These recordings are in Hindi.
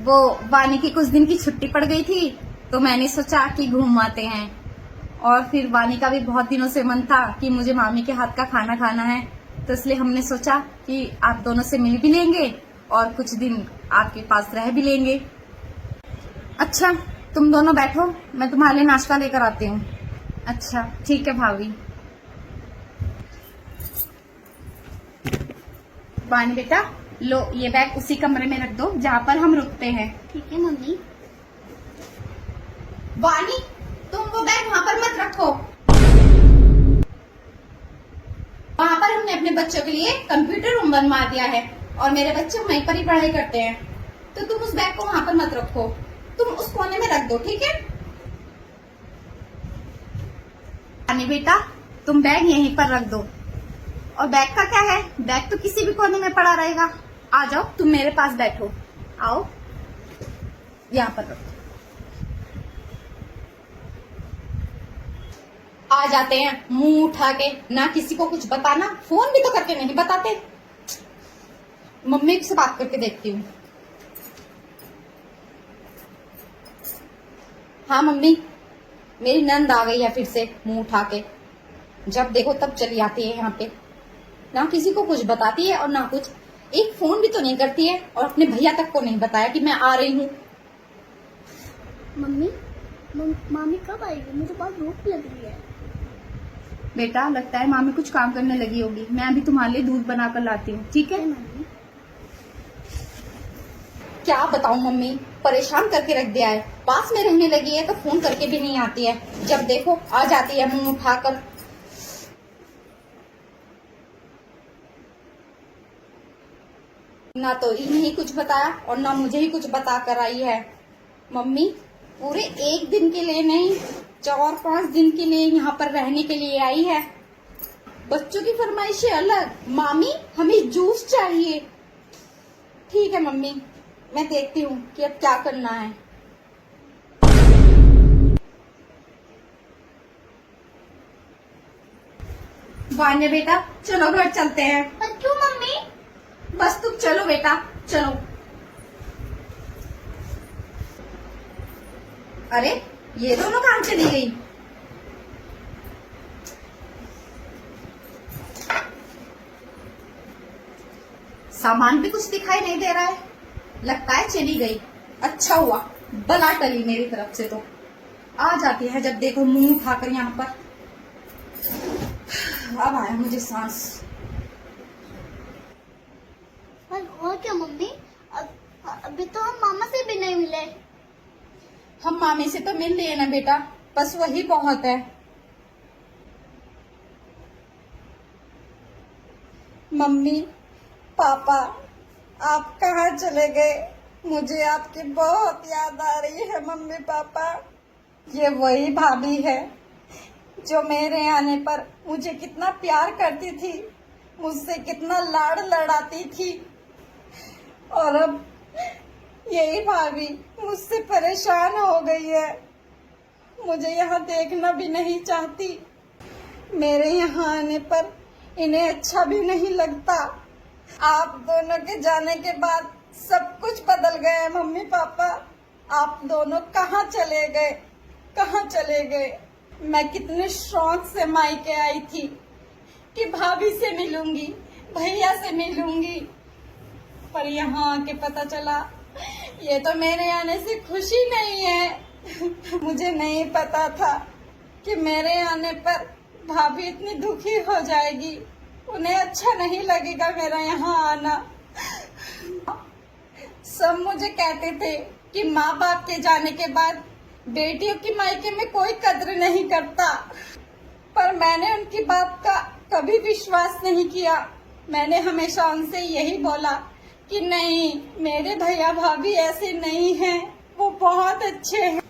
वो वानी की कुछ दिन की छुट्टी पड़ गई थी, तो मैंने सोचा कि घूम आते हैं। और फिर वानी का भी बहुत दिनों से मन था कि मुझे मामी के हाथ का खाना खाना है, तो इसलिए हमने सोचा कि आप दोनों से मिल भी लेंगे और कुछ दिन आपके पास रह भी लेंगे। अच्छा, तुम दोनों बैठो, मैं तुम्हारे लिए नाश्ता लेकर आती हूँ। अच्छा ठीक है भाभी। वानी बेटा, लो ये बैग उसी कमरे में रख दो जहाँ पर हम रुकते हैं। ठीक है मम्मी। वानी, तुम वो बैग वहाँ पर मत रखो। वहाँ पर हमने अपने बच्चों के लिए कंप्यूटर रूम बनवा दिया है और मेरे बच्चे वहीं पर ही पढ़ाई करते हैं, तो तुम उस बैग को वहाँ पर मत रखो, तुम उस कोने में रख दो, ठीक है? वानी बेटा, तुम बैग यहीं पर रख दो। और बैग का क्या है, बैग तो किसी भी कोने में पड़ा रहेगा। आ जाओ, तुम मेरे पास बैठो, आओ यहाँ पर रखो। आ जाते हैं मुंह उठा के, ना किसी को कुछ बताना, फोन भी तो करके नहीं बताते। मम्मी से बात करके देखती हूँ। हाँ मम्मी, मेरी नंद आ गई है फिर से मुंह उठा के। जब देखो तब चली आती है यहाँ पे, ना किसी को कुछ बताती है और ना कुछ, एक फोन भी तो नहीं करती है और अपने भैया तक को नहीं बताया कि मैं आ रही हूँ। मम्मी, मामी कब आएगी? मुझे बहुत भूख लग रही है। बेटा, लगता है मामी कुछ काम करने लगी होगी, मैं अभी तुम्हारे लिए दूध बनाकर लाती हूँ, ठीक है? मम्मी, क्या बताऊं मम्मी, परेशान करके रख दिया है। पास में रहने लगी है तो फोन करके भी नहीं आती है, जब देखो आ जाती है मुंह उठाकर। ना तो इन्हें ही कुछ बताया और ना मुझे ही कुछ बता कर आई है। मम्मी पूरे एक दिन के लिए नहीं, 4-5 दिन के लिए यहाँ पर रहने के लिए आई है। बच्चों की फरमाइशें अलग, मामी हमें जूस चाहिए। ठीक है मम्मी, मैं देखती हूँ कि अब क्या करना है। वान्या बेटा, चलो घर चलते हैं। पर क्यों मम्मी? बस तुम चलो बेटा, चलो। अरे ये दोनों कहाँ चली गई? सामान भी कुछ दिखाई नहीं दे रहा है, लगता है चली गई। अच्छा हुआ, बला टली मेरी तरफ से। तो आ जाती है जब देखो मुंह उठाकर यहाँ पर। अब आया मुझे सांस। पर और क्या मम्मी? अभी तो हम मामा से भी नहीं मिले। हम मामी से तो मिल लिए ना बेटा, बस वही बहुत है। मम्मी पापा, आप कहाँ चले गए? मुझे आपकी बहुत याद आ रही है मम्मी पापा। ये वही भाभी है जो मेरे आने पर मुझे कितना प्यार करती थी, मुझसे कितना लाड़ लड़ाती थी, और अब यही भाभी मुझसे परेशान हो गई है, मुझे यहाँ देखना भी नहीं चाहती। मेरे यहाँ आने पर इन्हें अच्छा भी नहीं लगता। आप दोनों के जाने के बाद सब कुछ बदल गया है मम्मी पापा। आप दोनों कहाँ चले गए, कहाँ चले गए? मैं कितने शौक से मायके आई थी कि भाभी से मिलूंगी, भैया से मिलूंगी, पर यहाँ आके पता चला ये तो मेरे आने से खुशी नहीं है। मुझे नहीं पता था कि मेरे आने पर भाभी इतनी दुखी हो जाएगी, उन्हें अच्छा नहीं लगेगा मेरा यहाँ आना। सब मुझे कहते थे कि माँ बाप के जाने के बाद बेटियों की मायके में कोई कद्र नहीं करता, पर मैंने उनकी बात का कभी विश्वास नहीं किया। मैंने हमेशा उनसे यही बोला कि नहीं, मेरे भैया भाभी ऐसे नहीं हैं, वो बहुत अच्छे हैं।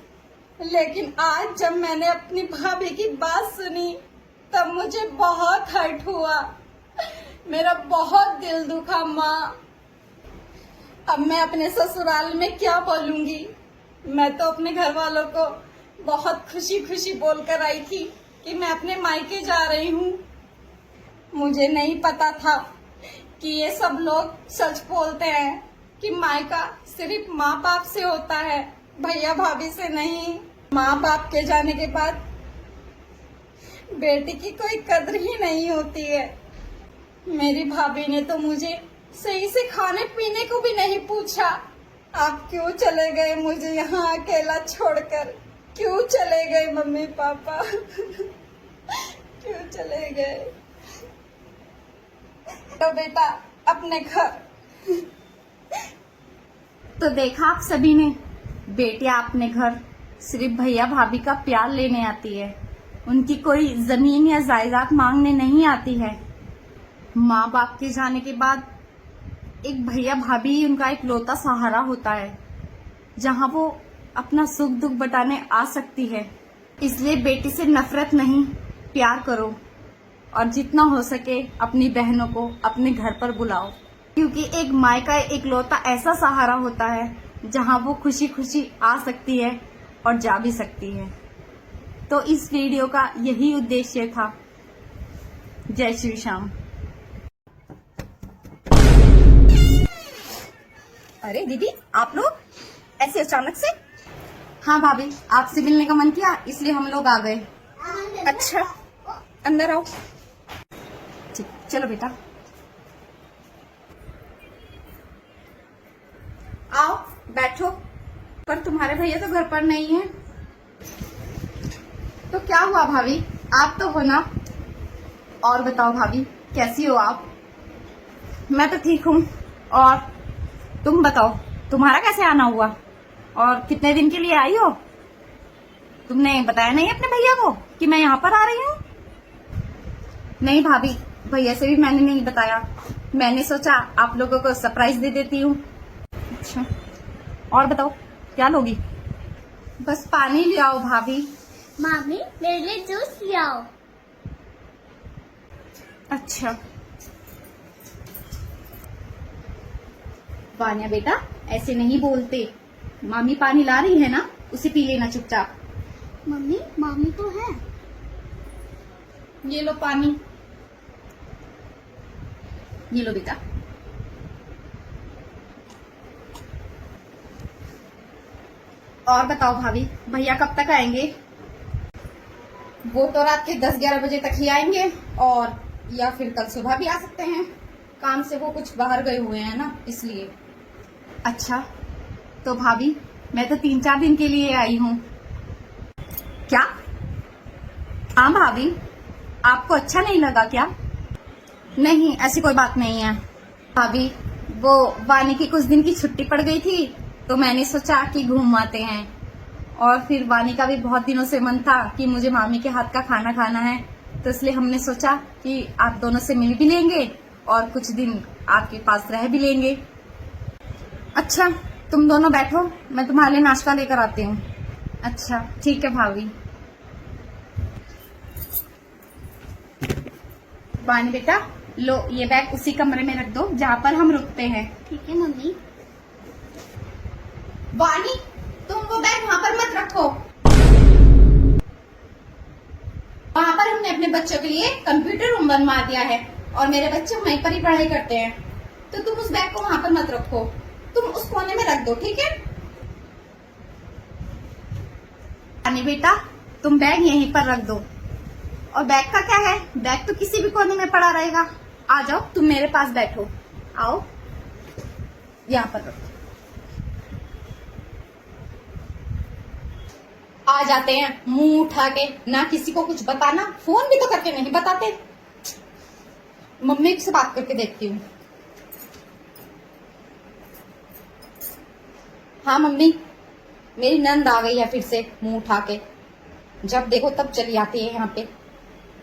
लेकिन आज जब मैंने अपनी भाभी की बात सुनी तब मुझे बहुत हर्ट हुआ, मेरा बहुत दिल दुखा माँ। अब मैं अपने ससुराल में क्या बोलूंगी? मैं तो अपने घर वालों को बहुत खुशी खुशी बोलकर आई थी कि मैं अपने मायके जा रही हूँ। मुझे नहीं पता था कि ये सब लोग सच बोलते हैं कि मायका सिर्फ माँ बाप से होता है, भैया भाभी से नहीं। माँ बाप के जाने के बाद बेटी की कोई कद्र ही नहीं होती है। मेरी भाभी ने तो मुझे सही से खाने पीने को भी नहीं पूछा। आप क्यों चले गए मुझे यहाँ अकेला छोड़कर? क्यों चले गए मम्मी पापा? क्यों चले गए? तो बेटा अपने घर। तो देखा आप सभी ने, बेटियां अपने घर सिर्फ भैया भाभी का प्यार लेने आती है, उनकी कोई जमीन या जायदाद मांगने नहीं आती है। माँ बाप के जाने के बाद एक भैया भाभी ही उनका एक लौता सहारा होता है, जहाँ वो अपना सुख दुख बटाने आ सकती है। इसलिए बेटी से नफरत नहीं, प्यार करो और जितना हो सके अपनी बहनों को अपने घर पर बुलाओ, क्योंकि एक माँ का एक लौता ऐसा सहारा होता है जहाँ वो खुशी खुशी आ सकती है और जा भी सकती है। तो इस वीडियो का यही उद्देश्य था। जय श्री श्याम। अरे दीदी, आप लोग ऐसे अचानक से? हाँ भाभी, आपसे मिलने का मन किया इसलिए हम लोग आ गए। अच्छा, अंदर आओ। ठीक, चलो बेटा आओ बैठो। पर तुम्हारे भैया तो घर पर नहीं है। तो क्या हुआ भाभी, आप तो हो ना। और बताओ भाभी, कैसी हो आप? मैं तो ठीक हूँ। और तुम बताओ, तुम्हारा कैसे आना हुआ और कितने दिन के लिए आई हो? तुमने बताया नहीं अपने भैया को कि मैं यहाँ पर आ रही हूँ? नहीं भाभी, भैया से भी मैंने नहीं बताया। मैंने सोचा आप लोगों को सरप्राइज दे देती हूँ। अच्छा, और बताओ क्या लोगी? बस पानी ले आओ भाभी। मामी मेरे लिए जूस ले आओ। अच्छा वानिया बेटा, ऐसे नहीं बोलते। मामी पानी ला रही है ना, उसे पी लेना चुपचाप। मम्मी मामी तो है। ये लो पानी, ये लो बेटा। और बताओ भाभी, भैया कब तक आएंगे? वो तो रात के 10-11 बजे तक ही आएंगे, और या फिर कल सुबह भी आ सकते हैं। काम से वो कुछ बाहर गए हुए हैं ना, इसलिए। अच्छा, तो भाभी मैं तो 3-4 दिन के लिए आई हूँ। क्या? हाँ भाभी, आपको अच्छा नहीं लगा क्या? नहीं, ऐसी कोई बात नहीं है भाभी। वो वानी की कुछ दिन की छुट्टी पड़ गई थी, तो मैंने सोचा कि घूम आते हैं। और फिर वानी का भी बहुत दिनों से मन था कि मुझे मामी के हाथ का खाना खाना है, तो इसलिए हमने सोचा कि आप दोनों से मिल भी लेंगे और कुछ दिन आपके पास रह भी लेंगे। अच्छा, तुम दोनों बैठो, मैं तुम्हारे लिए नाश्ता लेकर आती हूँ। अच्छा ठीक है भाभी। वानी बेटा, लो ये बैग उसी कमरे में रख दो जहाँ पर हम रुकते हैं। ठीक है मम्मी। वानी, तुम वो बैग वहाँ पर मत रखो। वहाँ पर हमने अपने बच्चों के लिए कंप्यूटर रूम बनवा दिया है और मेरे बच्चे वहीं पर ही पढ़ाई करते हैं, तो तुम उस बैग को वहाँ पर मत रखो, तुम उस कोने में रख दो, ठीक है? वानी बेटा, तुम बैग यहीं पर रख दो। और बैग का क्या है, बैग तो किसी भी कोने में पड़ा रहेगा। आ जाओ, तुम मेरे पास बैठो, आओ यहाँ पर रखो। आ जाते हैं मुंह उठा के, ना किसी को कुछ बताना, फोन भी तो करके नहीं बताते। मम्मी से बात करके देखती हूँ। हाँ मम्मी, मेरी नंद आ गई है फिर से मुंह उठा के। जब देखो तब चली आती है यहाँ पे,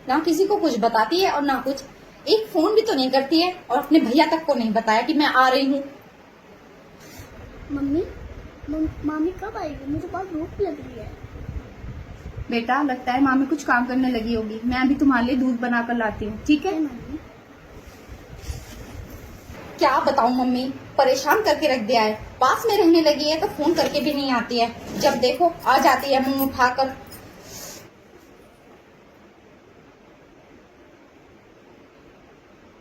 ना किसी को कुछ बताती है और ना कुछ, एक फोन भी तो नहीं करती है, और अपने भैया तक को नहीं बताया कि मैं आ रही हूँ। मम्मी मामी कब आएगी? मुझे बहुत भूख लग रही है। बेटा, लगता है मामी कुछ काम करने लगी होगी, मैं अभी तुम्हारे लिए दूध बनाकर लाती हूँ, ठीक है? मम्मी क्या बताऊं मम्मी, परेशान करके रख दिया है। पास में रहने लगी है तो फोन करके भी नहीं आती है, जब देखो आ जाती है मुंह उठाकर।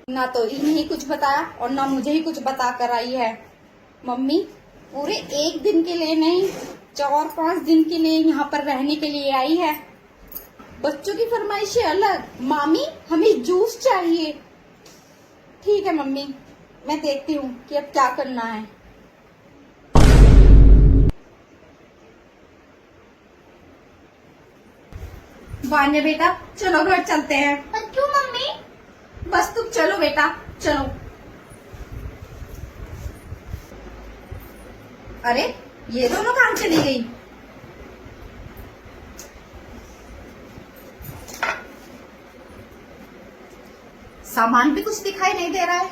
ना तो इन्हें ही कुछ बताया और ना मुझे ही कुछ बता कर आई है। मम्मी पूरे एक दिन के लिए नहीं, 4-5 दिन के लिए यहाँ पर रहने के लिए आई है। बच्चों की फरमाइशें अलग। मामी हमें जूस चाहिए। ठीक है मम्मी, मैं देखती हूँ कि अब क्या करना है। वान्या बेटा चलो घर चलते हैं। पर क्यों मम्मी? बस तुम चलो बेटा, चलो। अरे ये दोनों कहाँ चली गई? सामान भी कुछ दिखाई नहीं दे रहा है,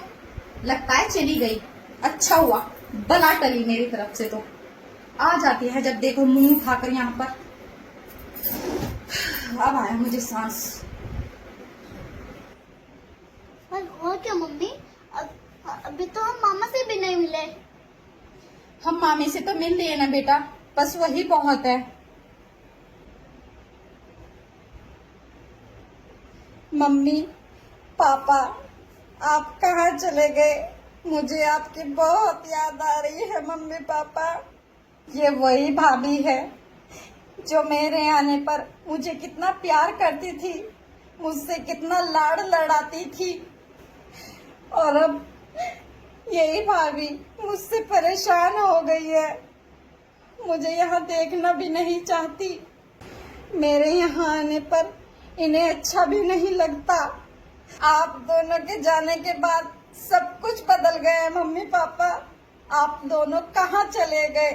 लगता है चली गई। अच्छा हुआ बला टली मेरी तरफ से। तो आ जाती है जब देखो मुंह उठाकर यहाँ पर। अब आया मुझे सांस। पर हुआ क्या मम्मी? अभी तो हम मामा से भी नहीं मिले। हम मामी से तो मिल लिए ना बेटा, बस वही बहुत है। मम्मी पापा आप कहाँ चले गए? मुझे आपकी बहुत याद आ रही है मम्मी पापा। ये वही भाभी है जो मेरे आने पर मुझे कितना प्यार करती थी, मुझसे कितना लाड़ लड़ाती थी, और अब यही भाभी मुझसे परेशान हो गई है। मुझे यहाँ देखना भी नहीं चाहती। मेरे यहाँ आने पर इन्हें अच्छा भी नहीं लगता। आप दोनों के जाने के बाद सब कुछ बदल गया है मम्मी पापा। आप दोनों कहाँ चले गए,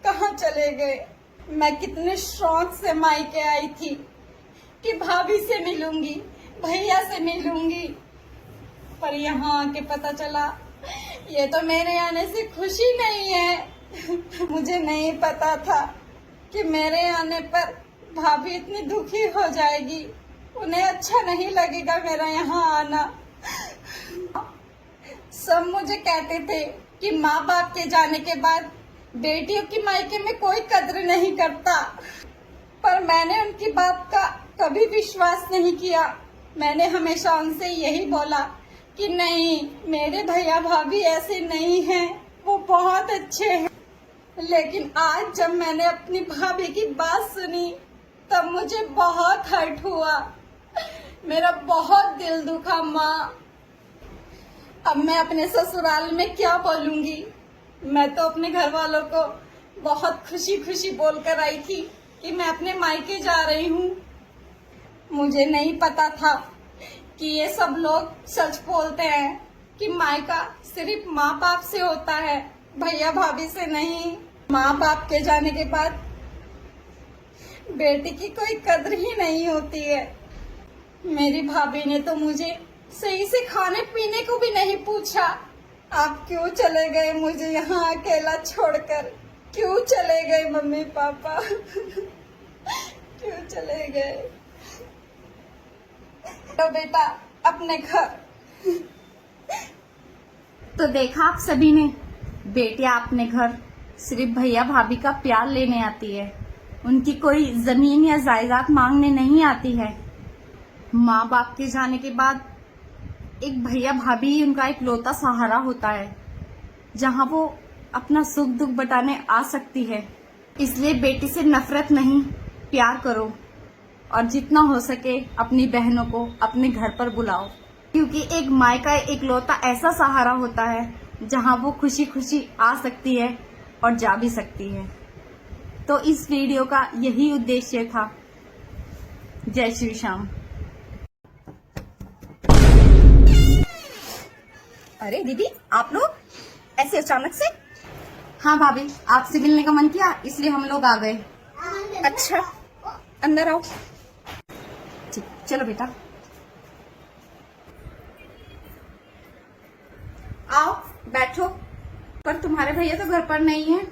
कहाँ चले गए? मैं कितने शौक से मायके आई थी कि भाभी से मिलूंगी, भैया से मिलूंगी, पर यहाँ आके पता चला ये तो मेरे आने से खुशी नहीं है। मुझे नहीं पता था कि मेरे आने पर भाभी इतनी दुखी हो जाएगी, उन्हें अच्छा नहीं लगेगा मेरा यहाँ आना। सब मुझे कहते थे कि माँ बाप के जाने के बाद बेटियों की मायके में कोई कद्र नहीं करता, पर मैंने उनकी बात का कभी विश्वास नहीं किया। मैंने हमेशा उनसे यही बोला कि नहीं, मेरे भैया भाभी ऐसे नहीं हैं, वो बहुत अच्छे हैं। लेकिन आज जब मैंने अपनी भाभी की बात सुनी तब मुझे बहुत हर्ट हुआ, मेरा बहुत दिल दुखा माँ। अब मैं अपने ससुराल में क्या बोलूंगी? मैं तो अपने घर वालों को बहुत खुशी खुशी बोलकर आई थी कि मैं अपने मायके जा रही हूँ। मुझे नहीं पता था कि ये सब लोग सच बोलते हैं कि मायका सिर्फ माँ बाप से होता है, भैया भाभी से नहीं। माँ बाप के जाने के बाद बेटी की कोई कद्र ही नहीं होती है। मेरी भाभी ने तो मुझे सही से खाने पीने को भी नहीं पूछा। आप क्यों चले गए मुझे यहाँ अकेला छोड़कर? क्यों चले गए मम्मी पापा? क्यों चले गए? तो बेटा अपने घर। तो देखा आप सभी ने, बेटियां अपने घर सिर्फ भैया भाभी का प्यार लेने आती है, उनकी कोई जमीन या जायदाद मांगने नहीं आती है। माँ बाप के जाने के बाद एक भैया भाभी ही उनका एक लौता सहारा होता है, जहाँ वो अपना सुख दुख बताने आ सकती है। इसलिए बेटी से नफरत नहीं, प्यार करो, और जितना हो सके अपनी बहनों को अपने घर पर बुलाओ, क्योंकि एक माँ का एक लौता ऐसा सहारा होता है जहाँ वो खुशी खुशी आ सकती है और जा भी सकती है। तो इस वीडियो का यही उद्देश्य था। जय श्री श्याम। अरे दीदी आप लोग ऐसे अचानक से? हाँ भाभी, आपसे मिलने का मन किया इसलिए हम लोग आ गए। अच्छा अंदर आओ। ठीक, चलो बेटा आओ बैठो। पर तुम्हारे भैया तो घर पर नहीं है।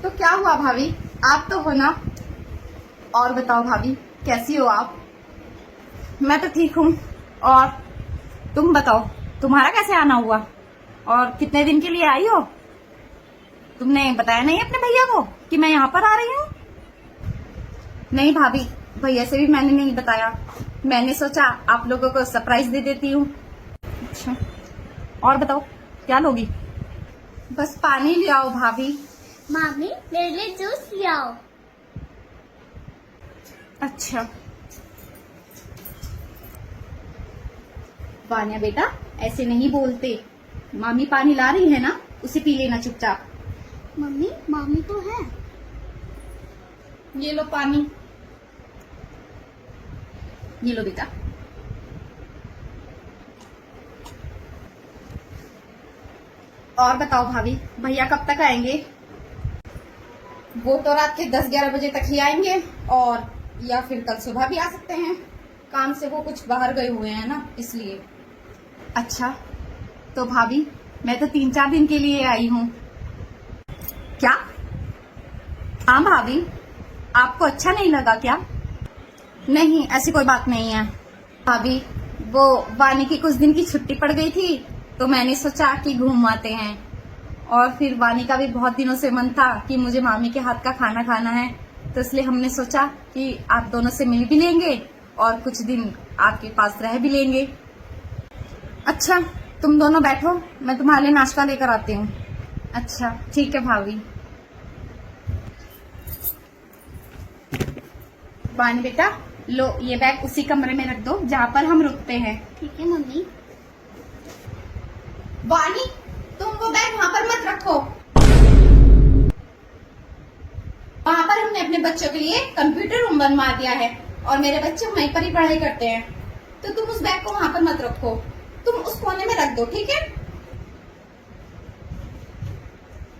तो क्या हुआ भाभी, आप तो हो ना। और बताओ भाभी कैसी हो आप? मैं तो ठीक हूँ। और तुम बताओ तुम्हारा कैसे आना हुआ और कितने दिन के लिए आई हो? तुमने बताया नहीं अपने भैया को कि मैं यहाँ पर आ रही हूँ? नहीं भाभी, भैया से भी मैंने नहीं बताया। मैंने सोचा आप लोगों को सरप्राइज दे देती हूँ। अच्छा और बताओ क्या लोगी? बस पानी ले आओ भाभी। मामी मेरे लिए जूस ले आओ। अच्छा। वान्या बेटा ऐसे नहीं बोलते, मामी पानी ला रही है ना, उसे पी लेना चुपचाप। मम्मी मामी तो है। ये लो पानी, ये लो बेटा। और बताओ भाभी, भैया कब तक आएंगे? वो तो रात के 10-11 बजे तक ही आएंगे, और या फिर कल सुबह भी आ सकते हैं। काम से वो कुछ बाहर गए हुए हैं ना, इसलिए। अच्छा, तो भाभी मैं तो 3-4 दिन के लिए आई हूँ। क्या? हाँ भाभी, आपको अच्छा नहीं लगा क्या? नहीं, ऐसी कोई बात नहीं है भाभी। वो वानी की कुछ दिन की छुट्टी पड़ गई थी, तो मैंने सोचा कि घूम आते हैं। और फिर वानी का भी बहुत दिनों से मन था कि मुझे मामी के हाथ का खाना खाना है, तो इसलिए हमने सोचा कि आप दोनों से मिल भी लेंगे और कुछ दिन आपके पास रह भी लेंगे। अच्छा, तुम दोनों बैठो, मैं तुम्हारे लिए नाश्ता लेकर आती हूँ। अच्छा ठीक है भाभी। वानी बेटा लो, ये बैग उसी कमरे में रख दो जहाँ पर हम रुकते हैं। ठीक है मम्मी। वानी, तुम वो बैग वहाँ पर मत रखो। वहाँ पर हमने अपने बच्चों के लिए कंप्यूटर रूम बनवा दिया है, और मेरे बच्चे वहीं पर ही पढ़ाई करते हैं, तो तुम उस बैग को वहाँ पर मत रखो, तुम उस कोने में रख दो, ठीक है?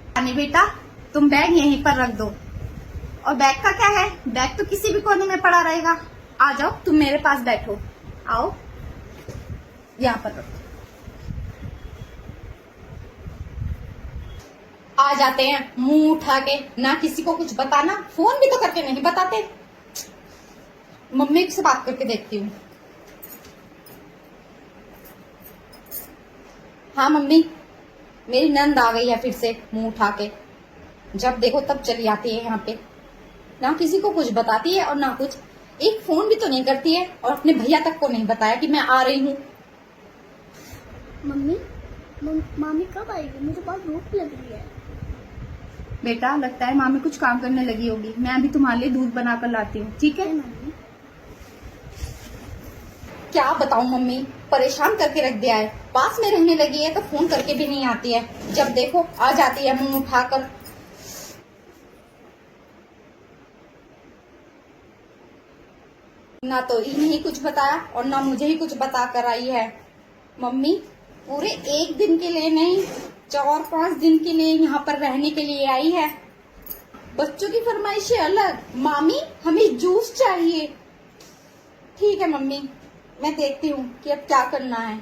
वानी बेटा, तुम बैग यहीं पर रख दो। और बैग का क्या है, बैग तो किसी भी कोने में पड़ा रहेगा। आ जाओ, तुम मेरे पास बैठो, आओ यहाँ पर रखो। आ जाते हैं मुंह उठा के, ना किसी को कुछ बताना, फोन भी तो करके नहीं बताते। मम्मी से बात करके देखती हूँ। हाँ मम्मी, मेरी नंद आ गई है फिर से मुंह उठा के। जब देखो तब चली आती है यहाँ पे, ना किसी को कुछ बताती है और ना कुछ, एक फोन भी तो नहीं करती है, और अपने भैया तक को नहीं बताया कि मैं आ रही हूँ। मम्मी मामी कब आएगी? मुझे बहुत भूख लग रही है। बेटा लगता है मामी कुछ काम करने लगी होगी, मैं अभी तुम्हारे लिए दूध बनाकर लाती हूँ, ठीक है? मम्मी क्या बताऊं मम्मी, परेशान करके रख दिया है। पास में रहने लगी है तो फोन करके भी नहीं आती है, जब देखो आ जाती है मुंह उठाकर। ना तो इन्हें ही कुछ बताया और ना मुझे ही कुछ बता कर आई है। मम्मी पूरे 1 दिन के लिए नहीं, 4-5 दिन के लिए यहाँ पर रहने के लिए आई है। बच्चों की फरमाइशें अलग, मामी हमें जूस चाहिए। ठीक है मम्मी, मैं देखती हूँ कि अब क्या करना है।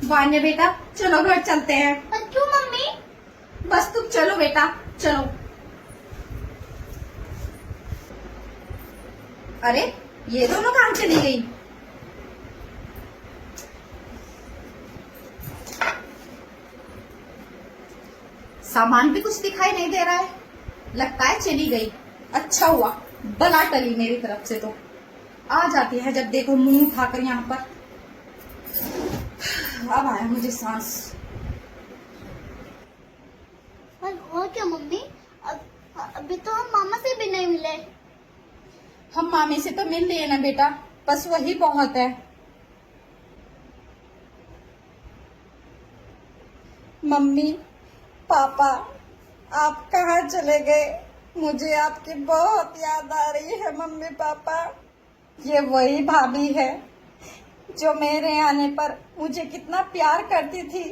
वान्या बेटा चलो घर चलते हैं। पर क्यों मम्मी? बस तुम चलो बेटा, चलो। अरे ये दोनों कहाँ चली गई? सामान भी कुछ दिखाई नहीं दे रहा है, लगता है चली गई। अच्छा हुआ, बला टली मेरी तरफ से। तो आ जाती है जब देखो मुंह उठाकर यहाँ पर। अब आया मुझे सांस। पर हो क्या मम्मी? अभी तो हम मामा से भी नहीं मिले। हम मामी से तो मिल लिए ना बेटा, बस वही बहुत है। मम्मी पापा आप कहाँ चले गए? मुझे आपकी बहुत याद आ रही है मम्मी पापा। ये वही भाभी है जो मेरे आने पर मुझे कितना प्यार करती थी,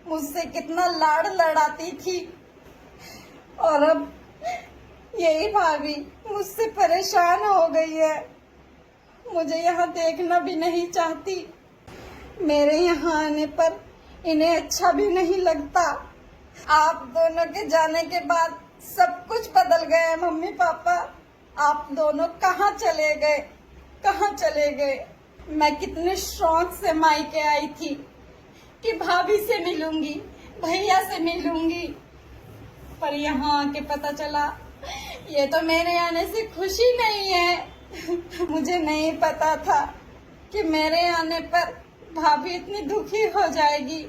मुझसे कितना लाड़ लड़ाती थी, और अब यही भाभी मुझसे परेशान हो गई है, मुझे यहाँ देखना भी नहीं चाहती। मेरे यहाँ आने पर इन्हें अच्छा भी नहीं लगता। आप दोनों के जाने के बाद सब कुछ बदल गया है मम्मी पापा। आप दोनों कहाँ चले गए, कहाँ चले गए? मैं कितने शौक से मायके आई थी कि भाभी से मिलूंगी, भैया से मिलूंगी, पर यहाँ आके पता चला ये तो मेरे आने से खुशी नहीं है। मुझे नहीं पता था कि मेरे आने पर भाभी इतनी दुखी हो जाएगी,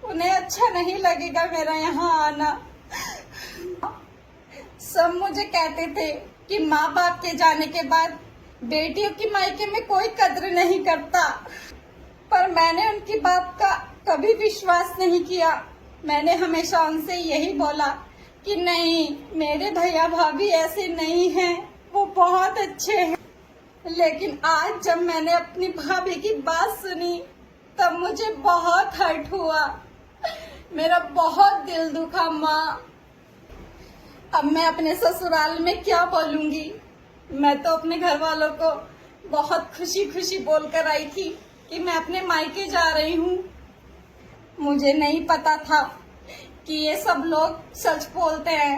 उन्हें अच्छा नहीं लगेगा मेरा यहाँ आना। सब मुझे कहते थे कि माँ बाप के जाने के बाद बेटियों की मायके में कोई कद्र नहीं करता, पर मैंने उनकी बात का कभी विश्वास नहीं किया। मैंने हमेशा उनसे यही बोला कि नहीं, मेरे भैया भाभी ऐसे नहीं हैं, वो बहुत अच्छे हैं। लेकिन आज जब मैंने अपनी भाभी की बात सुनी तब मुझे बहुत हर्ट हुआ, मेरा बहुत दिल दुखा। माँ, अब मैं अपने ससुराल में क्या बोलूंगी? मैं तो अपने घर वालों को बहुत खुशी खुशी बोलकर आई थी कि मैं अपने मायके जा रही हूँ। मुझे नहीं पता था कि ये सब लोग सच बोलते हैं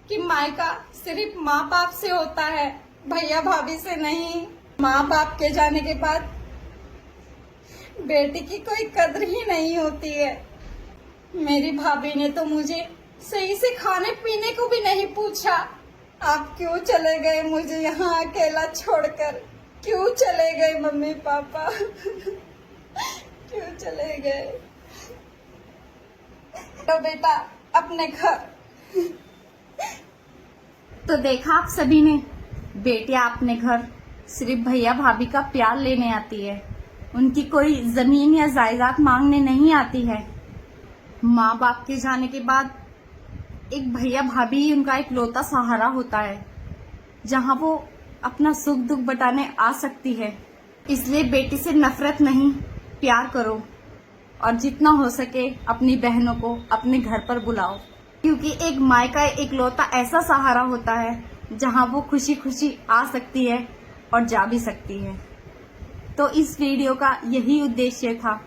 कि मायका सिर्फ माँ बाप से होता है, भैया भाभी से नहीं। माँ बाप के जाने के बाद बेटी की कोई कद्र ही नहीं होती है। मेरी भाभी ने तो मुझे सही से खाने पीने को भी नहीं पूछा। आप क्यों चले गए मुझे यहाँ अकेला छोड़कर? क्यों चले गए मम्मी पापा? क्यों चले गए? तो बेटा अपने घर। तो देखा आप सभी ने, बेटियां अपने घर सिर्फ भैया भाभी का प्यार लेने आती है, उनकी कोई जमीन या जायदाद मांगने नहीं आती है। माँ बाप के जाने के बाद एक भैया भाभी ही उनका एक लौता सहारा होता है, जहाँ वो अपना सुख दुख बटाने आ सकती है। इसलिए बेटी से नफरत नहीं, प्यार करो और जितना हो सके अपनी बहनों को अपने घर पर बुलाओ, क्योंकि एक माँ का एक लौता ऐसा सहारा होता है जहाँ वो खुशी खुशी आ सकती है और जा भी सकती है। तो इस वीडियो का यही उद्देश्य था।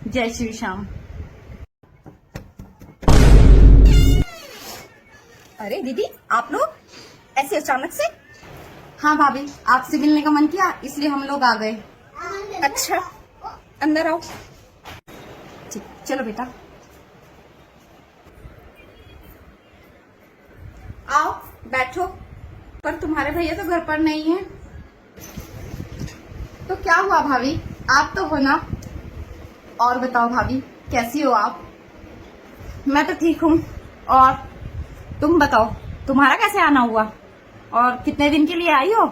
जय श्री श्याम। अरे दीदी, आप लोग ऐसे अचानक से? हाँ भाभी, आपसे मिलने का मन किया इसलिए हम लोग आ गए। अच्छा, अंदर आओ। ठीक, चलो बेटा आओ बैठो। पर तुम्हारे भैया तो घर पर नहीं है। तो क्या हुआ भाभी, आप तो हो ना? और बताओ भाभी, कैसी हो आप? मैं तो ठीक हूँ। और तुम बताओ, तुम्हारा कैसे आना हुआ और कितने दिन के लिए आई हो?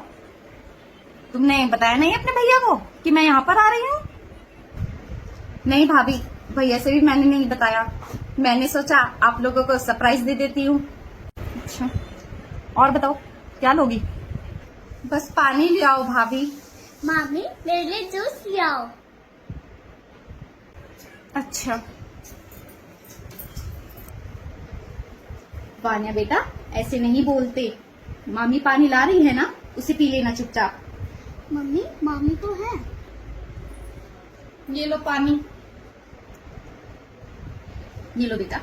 तुमने बताया नहीं अपने भैया को कि मैं यहाँ पर आ रही हूँ? नहीं भाभी, भैया से भी मैंने नहीं बताया। मैंने सोचा आप लोगों को सरप्राइज दे देती हूँ। अच्छा, और बताओ क्या लोगी? बस पानी ले आओ भाभी। मामी मेरे लिए जूस ले आओ। अच्छा, वानिया बेटा, ऐसे नहीं बोलते। मामी पानी ला रही है ना, उसे पी लेना चुपचाप। मम्मी, मामी तो है। ये लो पानी, ये लो बेटा।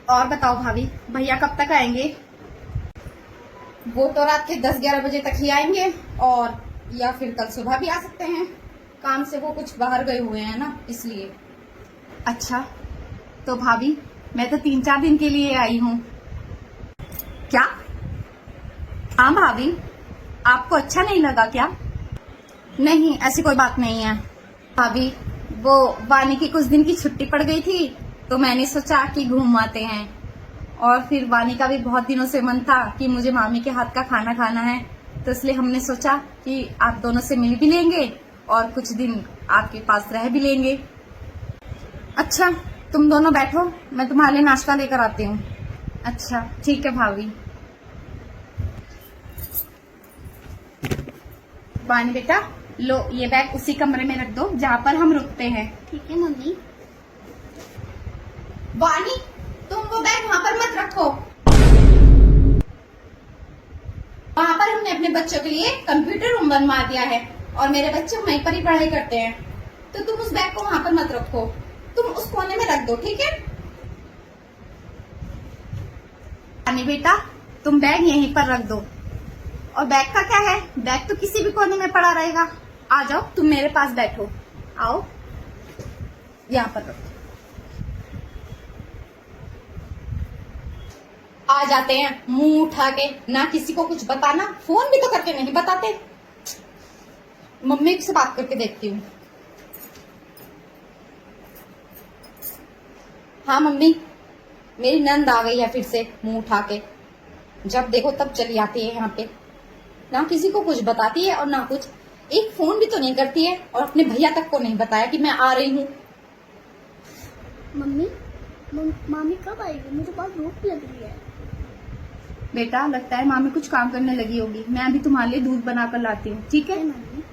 और बताओ भाभी, भैया कब तक आएंगे? वो तो रात के 10-11 बजे तक ही आएंगे, और या फिर कल सुबह भी आ सकते हैं। काम से वो कुछ बाहर गए हुए हैं ना, इसलिए। अच्छा, तो भाभी मैं तो 3-4 दिन के लिए आई हूँ। क्या? हाँ भाभी, आपको अच्छा नहीं लगा क्या? नहीं, ऐसी कोई बात नहीं है। भाभी, वो वानी की कुछ दिन की छुट्टी पड़ गई थी, तो मैंने सोचा कि घूम आते हैं। और फिर वानी का भी बहुत दिनों से मन था कि मुझे मामी के हाथ का खाना खाना है, तो इसलिए हमने सोचा कि आप दोनों से मिल भी लेंगे और कुछ दिन आपके पास रह भी लेंगे। अच्छा, तुम दोनों बैठो, मैं तुम्हारे लिए नाश्ता लेकर आती हूँ। अच्छा ठीक है भाभी। वानी बेटा, लो ये बैग उसी कमरे में रख दो जहाँ पर हम रुकते हैं। ठीक है मम्मी। वानी, तुम वो बैग वहाँ पर मत रखो। वहाँ पर हमने अपने बच्चों के लिए कंप्यूटर रूम बनवा दिया है और मेरे बच्चे वहीं पर ही पढ़ाई करते हैं, तो तुम उस बैग को वहाँ पर मत रखो, तुम उस कोने में रख दो, ठीक है? वानी बेटा, तुम बैग यहीं पर रख दो। और बैग का क्या है, बैग तो किसी भी कोने में पड़ा रहेगा। आ जाओ, तुम मेरे पास बैठो, आओ यहाँ पर रखो। आ जाते हैं मुंह उठा के, ना किसी को कुछ बताना, फोन भी तो करके नहीं बताते। मम्मी से बात करके देखती हूँ। हाँ मम्मी, मेरी नंद आ गई है फिर से मुंह उठा के। जब देखो तब चली आती है यहाँ पे, ना किसी को कुछ बताती है और ना कुछ, एक फोन भी तो नहीं करती है, और अपने भैया तक को नहीं बताया कि मैं आ रही हूँ। मम्मी मामी कब आएगी? मुझे बहुत भूख लग रही है। बेटा लगता है मामी कुछ काम करने लगी होगी, मैं अभी तुम्हारे लिए दूध बनाकर लाती हूँ, ठीक है? मम्मी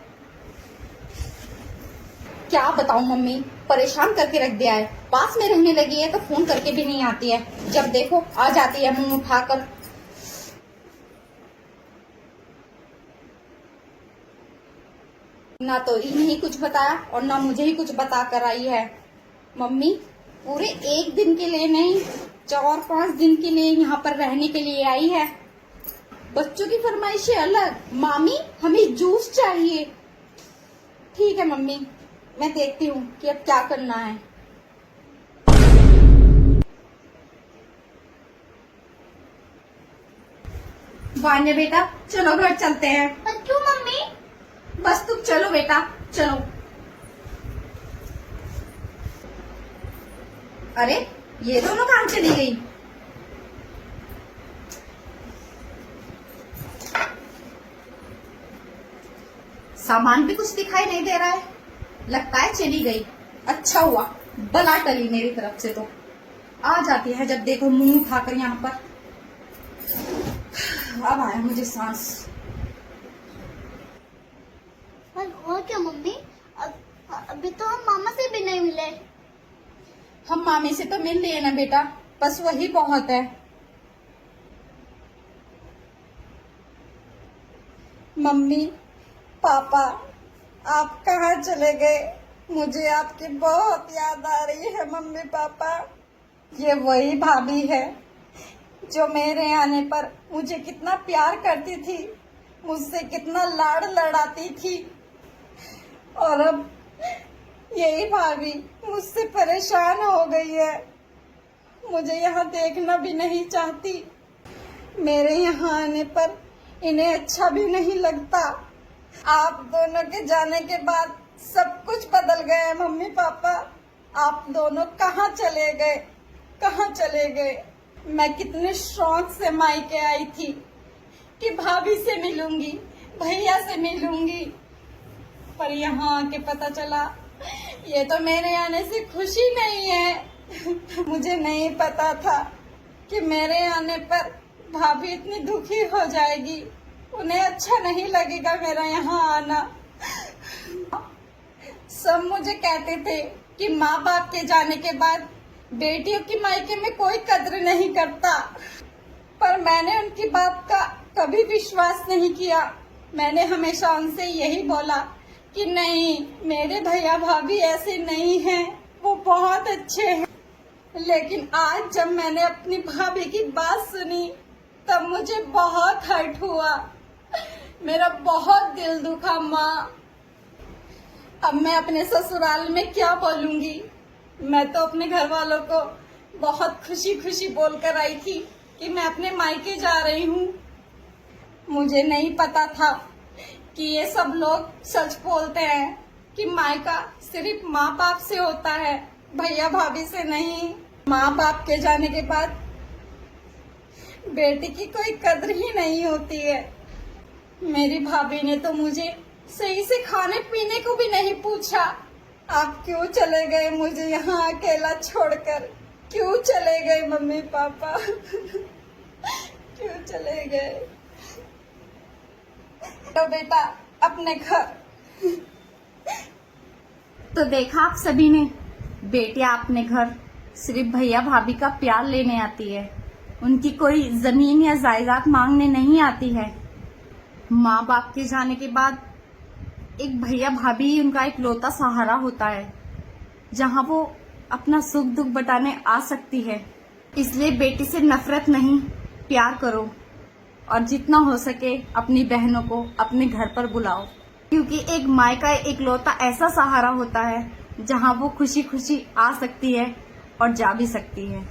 क्या बताऊं मम्मी, परेशान करके रख दिया है। पास में रहने लगी है तो फोन करके भी नहीं आती है, जब देखो आ जाती है मुंह उठाकर। ना तो इन्हें ही कुछ बताया और ना मुझे ही कुछ बता कर आई है। मम्मी पूरे एक दिन के लिए नहीं, 4-5 दिन के लिए यहाँ पर रहने के लिए आई है। बच्चों की फरमाइशें अलग, मामी हमें जूस चाहिए। ठीक है मम्मी, मैं देखती हूँ कि अब क्या करना है। वान्या बेटा चलो घर चलते हैं। पर क्यों मम्मी? बस तुम चलो बेटा, चलो। अरे ये दोनों कहाँ चली गई? सामान भी कुछ दिखाई नहीं दे रहा है, लगता है चली गई। अच्छा हुआ बला टली मेरी तरफ से, तो आ जाती है जब देखो मुंह उठाकर यहाँ पर। अब आया मुझे सांस। पर और क्या मम्मी? अभी तो हम मामा से भी नहीं मिले। हम मामी से तो मिल लिए ना बेटा, बस वही बहुत है। मम्मी पापा आप कहाँ चले गए? मुझे आपकी बहुत याद आ रही है मम्मी पापा। ये वही भाभी है जो मेरे आने पर मुझे कितना प्यार करती थी, मुझसे कितना लाड़ लड़ाती थी, और अब यही भाभी मुझसे परेशान हो गई है, मुझे यहाँ देखना भी नहीं चाहती। मेरे यहाँ आने पर इन्हें अच्छा भी नहीं लगता। आप दोनों के जाने के बाद सब कुछ बदल गया है मम्मी पापा। आप दोनों कहाँ चले गए, कहाँ चले गए? मैं कितने शौक से मायके आई थी कि भाभी से मिलूंगी, भैया से मिलूंगी, पर यहाँ आके पता चला ये तो मेरे आने से खुशी नहीं है। मुझे नहीं पता था कि मेरे आने पर भाभी इतनी दुखी हो जाएगी, उन्हें अच्छा नहीं लगेगा मेरा यहाँ आना। सब मुझे कहते थे कि माँ बाप के जाने के बाद बेटियों की मायके में कोई कद्र नहीं करता, पर मैंने उनकी बात का कभी विश्वास नहीं किया। मैंने हमेशा उनसे यही बोला कि नहीं, मेरे भैया भाभी ऐसे नहीं हैं, वो बहुत अच्छे हैं। लेकिन आज जब मैंने अपनी भाभी की बात सुनी तब मुझे बहुत हर्ट हुआ, मेरा बहुत दिल दुखा माँ। अब मैं अपने ससुराल में क्या बोलूंगी? मैं तो अपने घर वालों को बहुत खुशी खुशी बोलकर आई थी कि मैं अपने मायके जा रही हूँ। मुझे नहीं पता था कि ये सब लोग सच बोलते हैं कि मायका सिर्फ माँ बाप से होता है, भैया भाभी से नहीं। माँ बाप के जाने के बाद बेटी की कोई कद्र ही नहीं होती है। मेरी भाभी ने तो मुझे सही से खाने पीने को भी नहीं पूछा। आप क्यों चले गए मुझे यहाँ अकेला छोड़कर? क्यों चले गए मम्मी पापा? क्यों चले गए? तो बेटा अपने घर। तो देखा आप सभी ने, बेटियां अपने घर सिर्फ भैया भाभी का प्यार लेने आती है, उनकी कोई जमीन या जायदाद मांगने नहीं आती है। माँ बाप के जाने के बाद एक भैया भाभी ही उनका इकलौता सहारा होता है, जहाँ वो अपना सुख दुख बटाने आ सकती है। इसलिए बेटी से नफरत नहीं, प्यार करो, और जितना हो सके अपनी बहनों को अपने घर पर बुलाओ, क्योंकि एक माँ का इकलौता ऐसा सहारा होता है जहाँ वो खुशी खुशी आ सकती है और जा भी सकती है।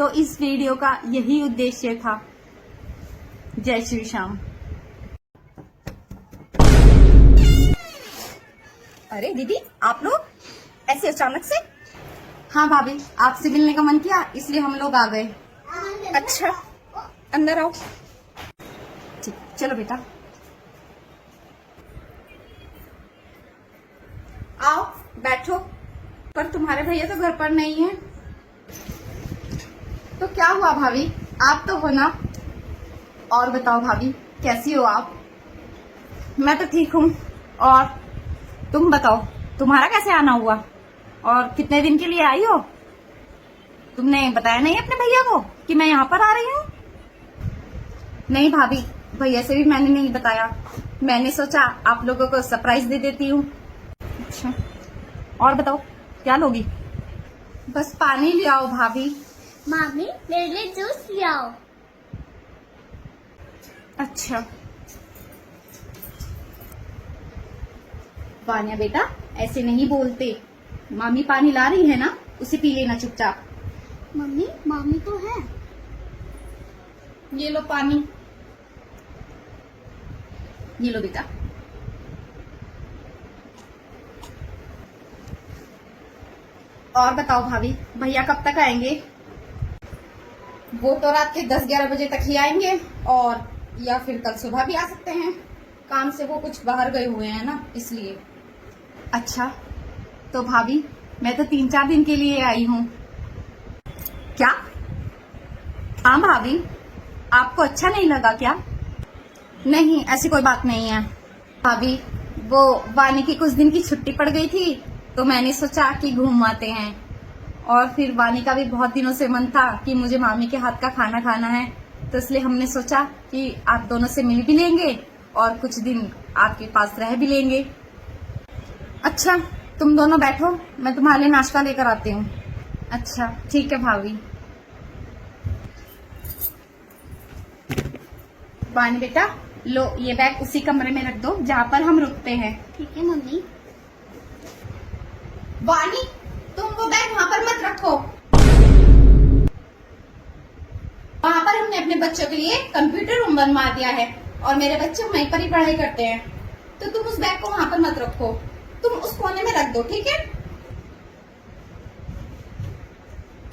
तो इस वीडियो का यही उद्देश्य था। जय श्री श्याम। अरे दीदी, आप लोग ऐसे अचानक से? हाँ भाभी, आपसे मिलने का मन किया इसलिए हम लोग आ गए। अच्छा, अंदर आओ। ठीक, चलो बेटा आओ बैठो। पर तुम्हारे भैया तो घर पर नहीं है। तो क्या हुआ भाभी, आप तो हो ना। और बताओ भाभी, कैसी हो आप? मैं तो ठीक हूँ। और तुम बताओ, तुम्हारा कैसे आना हुआ और कितने दिन के लिए आई हो? तुमने बताया नहीं अपने भैया को कि मैं यहाँ पर आ रही हूँ? नहीं भाभी, भैया से भी मैंने नहीं बताया। मैंने सोचा आप लोगों को सरप्राइज दे देती हूँ। अच्छा, और बताओ क्या लोगी? बस पानी ले आओ भाभी। मामी मेरे लिए जूस ले आओ। अच्छा, वानिया बेटा, ऐसे नहीं बोलते। मामी पानी ला रही है ना, उसे पी लेना चुपचाप। मम्मी मामी तो है। ये लो पानी, ये लो बेटा। और बताओ भाभी, भैया कब तक आएंगे? वो तो रात के 10-11 बजे तक ही आएंगे, और या फिर कल सुबह भी आ सकते हैं। काम से वो कुछ बाहर गए हुए हैं ना, इसलिए। अच्छा, तो भाभी मैं तो 3-4 दिन के लिए आई हूँ। क्या? हाँ भाभी, आपको अच्छा नहीं लगा क्या? नहीं, ऐसी कोई बात नहीं है। भाभी, वो वानी की कुछ दिन की छुट्टी पड़ गई थी, तो मैंने सोचा कि घूम आते हैं। और फिर वानी का भी बहुत दिनों से मन था कि मुझे मामी के हाथ का खाना खाना है, तो इसलिए हमने सोचा कि आप दोनों से मिल भी लेंगे और कुछ दिन आपके पास रह भी लेंगे। अच्छा, तुम दोनों बैठो, मैं तुम्हारे लिए नाश्ता लेकर आती हूँ। अच्छा ठीक है भाभी। वानी बेटा, लो ये बैग उसी कमरे में रख दो जहाँ पर हम रुकते हैं। ठीक है मम्मी। वानी, तुम वो बैग वहाँ पर मत रखो। वहाँ पर हमने अपने बच्चों के लिए कंप्यूटर रूम बनवा दिया है और मेरे बच्चे वहीं पर ही पढ़ाई करते हैं, तो तुम उस बैग को वहाँ पर मत रखो, तुम उस कोने में रख दो, ठीक है?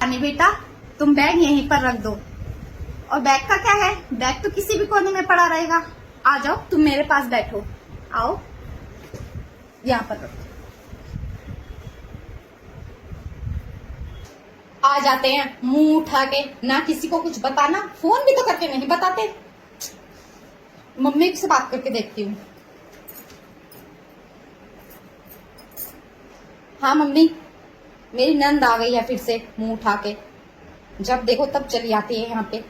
वानी बेटा, तुम बैग यहीं पर रख दो। और बैग का क्या है, बैग तो किसी भी कोने में पड़ा रहेगा। आ जाओ, तुम मेरे पास बैठो, आओ यहाँ पर रखो। आ जाते हैं मुंह उठा के, ना किसी को कुछ बताना, फोन भी तो करके नहीं बताते। मम्मी से बात करके देखती हूँ। हाँ मम्मी, मेरी नंद आ गई है फिर से मुंह उठा के। जब देखो तब चली आती है यहाँ पे,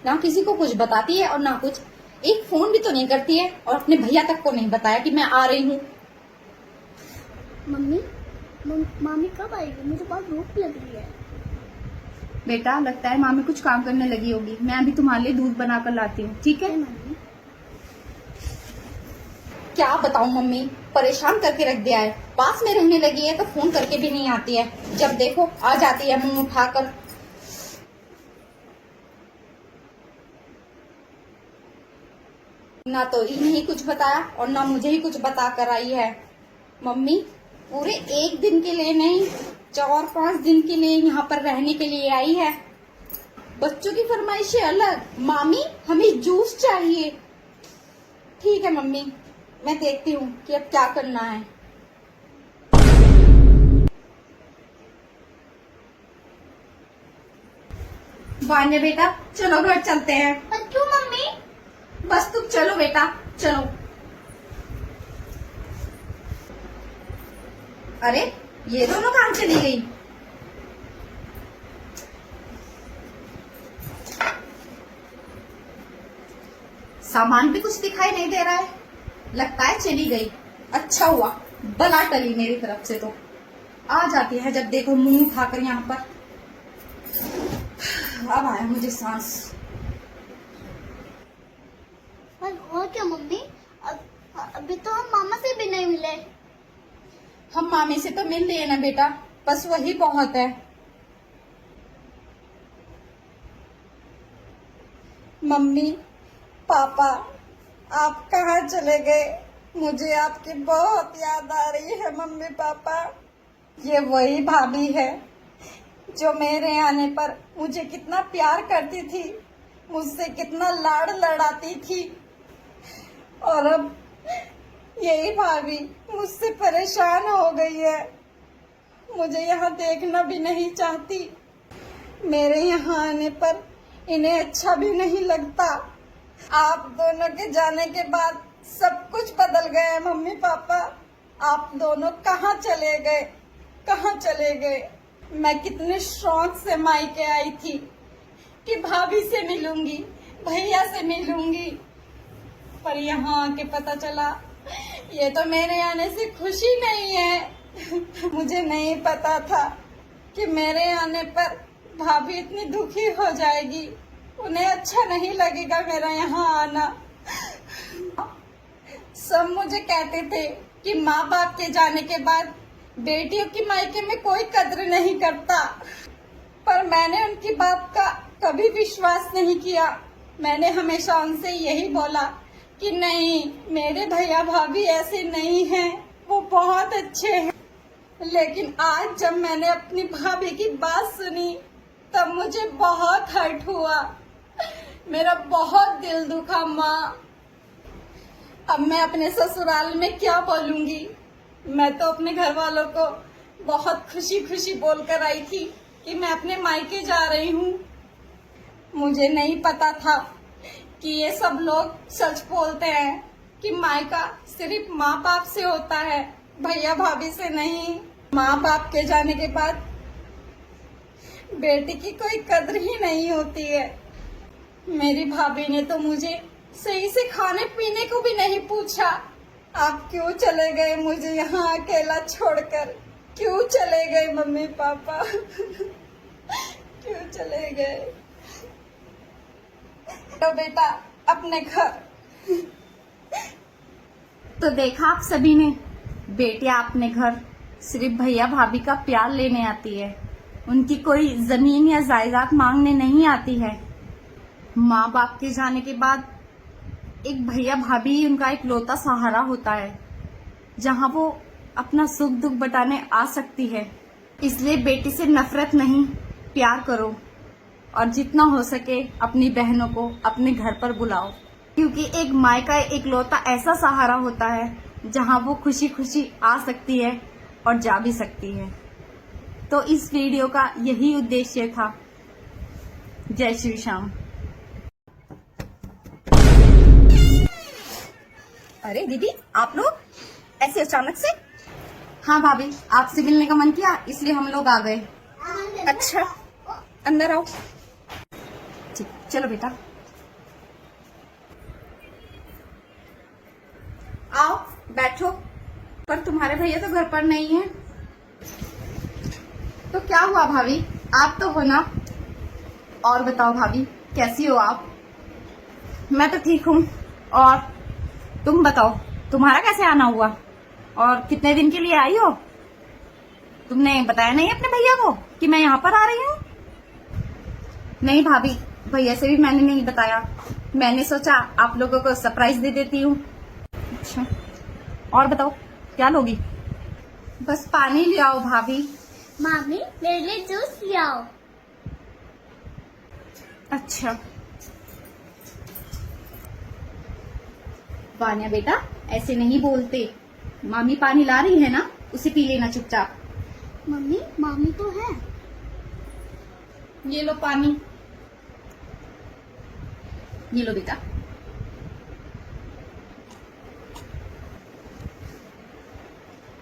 ना किसी को कुछ बताती है और ना कुछ, एक फोन भी तो नहीं करती है, और अपने भैया तक को नहीं बताया कि मैं आ रही हूँ। मम्मी मामी कब आएगी? मुझे बहुत भूख लग रही है। बेटा, लगता है मामी कुछ काम करने लगी होगी। मैं अभी तुम्हारे लिए दूध बनाकर लाती हूँ, ठीक है? मम्मी क्या बताऊं मम्मी, परेशान करके रख दिया है। पास में रहने लगी है तो फोन करके भी नहीं आती है, जब देखो आ जाती है मुंह उठाकर। ना तो इन्हें ही कुछ बताया और ना मुझे ही कुछ बता कर आई है। मम्मी पूरे 1 दिन के लिए नहीं, 4-5 दिन के लिए यहाँ पर रहने के लिए आई है। बच्चों की फरमाइशें अलग, मामी हमें जूस चाहिए। ठीक है मम्मी, मैं देखती हूँ कि अब क्या करना है। वान्या बेटा, चलो घर चलते हैं। पर क्यों मम्मी? बस तुम चलो बेटा, चलो। अरे ये दोनों कहाँ चली गई? सामान भी कुछ दिखाई नहीं दे रहा है, लगता है चली गई। अच्छा हुआ, बला टली मेरी तरफ से। तो आ जाती है जब देखो मुंह उठाकर यहाँ पर। अब आया मुझे सांस। और क्या मम्मी? अभी तो हम मामा से भी नहीं मिले। हम मामी से तो मिल लिए ना बेटा, बस वही बहुत है। मम्मी पापा आप कहाँ चले गए? मुझे आपकी बहुत याद आ रही है मम्मी पापा। ये वही भाभी है जो मेरे आने पर मुझे कितना प्यार करती थी, मुझसे कितना लाड़ लड़ाती थी, और अब यही भाभी मुझसे परेशान हो गई है। मुझे यहाँ देखना भी नहीं चाहती। मेरे यहाँ आने पर इन्हें अच्छा भी नहीं लगता। आप दोनों के जाने के बाद सब कुछ बदल गया है मम्मी पापा। आप दोनों कहाँ चले गए, कहाँ चले गए? मैं कितने शौक से मायके आई थी कि भाभी से मिलूंगी, भैया से मिलूंगी, पर यहाँ आके पता चला ये तो मेरे आने से खुशी नहीं है। मुझे नहीं पता था कि मेरे आने पर भाभी इतनी दुखी हो जाएगी, उन्हें अच्छा नहीं लगेगा मेरा यहाँ आना। सब मुझे कहते थे कि माँ बाप के जाने के बाद बेटियों की मायके में कोई कद्र नहीं करता, पर मैंने उनकी बात का कभी विश्वास नहीं किया। मैंने हमेशा उनसे यही बोला कि नहीं, मेरे भैया भाभी ऐसे नहीं हैं, वो बहुत अच्छे हैं। लेकिन आज जब मैंने अपनी भाभी की बात सुनी तब मुझे बहुत हर्ट हुआ, मेरा बहुत दिल दुखा माँ। अब मैं अपने ससुराल में क्या बोलूंगी? मैं तो अपने घर वालों को बहुत खुशी खुशी बोलकर आई थी कि मैं अपने मायके जा रही हूँ। मुझे नहीं पता था कि ये सब लोग सच बोलते हैं कि मायका सिर्फ माँ बाप से होता है, भैया भाभी से नहीं। माँ बाप के जाने के बाद बेटी की कोई कद्र ही नहीं होती है। मेरी भाभी ने तो मुझे सही से खाने पीने को भी नहीं पूछा। आप क्यों चले गए मुझे यहाँ अकेला छोड़कर? क्यों चले गए मम्मी पापा? क्यों चले गए? तो बेटा अपने घर। तो देखा आप सभी ने, बेटियां अपने घर सिर्फ भैया भाभी का प्यार लेने आती है, उनकी कोई जमीन या जायदाद मांगने नहीं आती है। माँ बाप के जाने के बाद एक भैया भाभी ही उनका एक लौता सहारा होता है, जहाँ वो अपना सुख दुख बताने आ सकती है। इसलिए बेटी से नफरत नहीं, प्यार करो, और जितना हो सके अपनी बहनों को अपने घर पर बुलाओ, क्योंकि एक माँ का एक लौता ऐसा सहारा होता है जहाँ वो खुशी खुशी आ सकती है और जा भी सकती है। तो इस वीडियो का यही उद्देश्य था। जय श्री श्याम। अरे दीदी, आप लोग ऐसे अचानक से? हाँ भाभी, आपसे मिलने का मन किया इसलिए हम लोग आ गए। अच्छा, अंदर आओ। ठीक, चलो बेटा आओ बैठो। पर तुम्हारे भैया तो घर पर नहीं है। तो क्या हुआ भाभी, आप तो हो ना? और बताओ भाभी, कैसी हो आप? मैं तो ठीक हूँ। और तुम बताओ, तुम्हारा कैसे आना हुआ और कितने दिन के लिए आई हो? तुमने बताया नहीं अपने भैया को कि मैं यहाँ पर आ रही हूँ? नहीं भाभी, भैया से भी मैंने नहीं बताया। मैंने सोचा आप लोगों को सरप्राइज दे देती हूँ। अच्छा, और बताओ क्या लोगी? बस पानी ले आओ भाभी। मामी मेरे लिए जूस ले आओ। अच्छा, वानिया बेटा, ऐसे नहीं बोलते। मामी पानी ला रही है ना, उसे पी लेना चुपचाप। मम्मी मामी तो है। ये लो पानी, ये लो बेटा।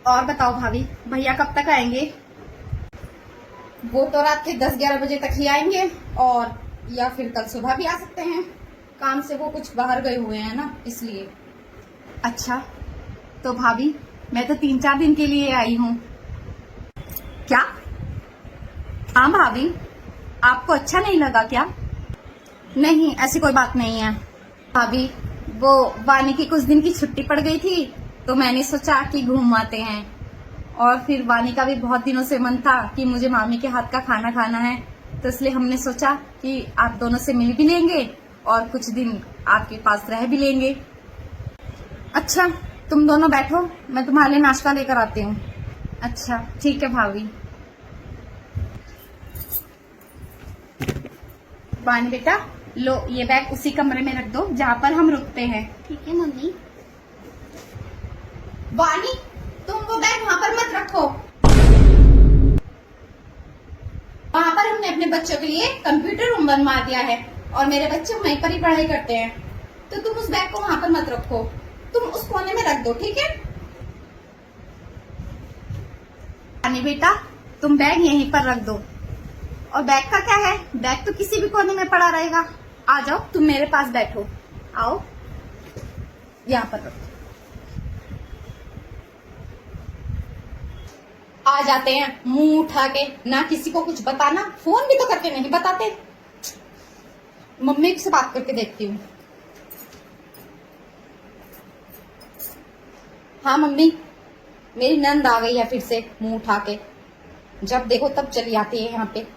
और बताओ भाभी, भैया कब तक आएंगे? वो तो रात के 10-11 बजे तक ही आएंगे, और या फिर कल सुबह भी आ सकते हैं। काम से वो कुछ बाहर गए हुए हैं ना, इसलिए। अच्छा, तो भाभी मैं तो 3-4 दिन के लिए आई हूँ। क्या? हाँ भाभी, आपको अच्छा नहीं लगा क्या? नहीं, ऐसी कोई बात नहीं है भाभी। वो वानी की कुछ दिन की छुट्टी पड़ गई थी, तो मैंने सोचा कि घूम आते हैं। और फिर वानी का भी बहुत दिनों से मन था कि मुझे मामी के हाथ का खाना खाना है, तो इसलिए हमने सोचा कि आप दोनों से मिल भी लेंगे और कुछ दिन आपके पास रह भी लेंगे। अच्छा, तुम दोनों बैठो, मैं तुम्हारे लिए नाश्ता लेकर आती हूँ। अच्छा ठीक है भाभी। वानी बेटा, लो ये बैग उसी कमरे में रख दो जहाँ पर हम रुकते हैं। ठीक है मम्मी। वानी, तुम वो बैग वहां पर मत रखो। वहां पर हमने अपने बच्चों के लिए कंप्यूटर रूम बनवा दिया है और मेरे बच्चे वहीं पर ही पढ़ाई करते हैं, तो तुम उस बैग को वहां पर मत रखो, तुम उस कोने में रख दो, ठीक है? वानी बेटा, तुम बैग यहीं पर रख दो। और बैग का क्या है, बैग तो किसी भी कोने में पड़ा रहेगा। आ जाओ, तुम मेरे पास बैठो, आओ यहाँ पर रखो। आ जाते हैं मुंह उठा के, ना किसी को कुछ बताना, फोन भी तो करके नहीं बताते। मम्मी से बात करके देखती हूँ। हाँ मम्मी, मेरी नंद आ गई है फिर से मुंह उठा के, जब देखो तब चली आती है यहाँ पे,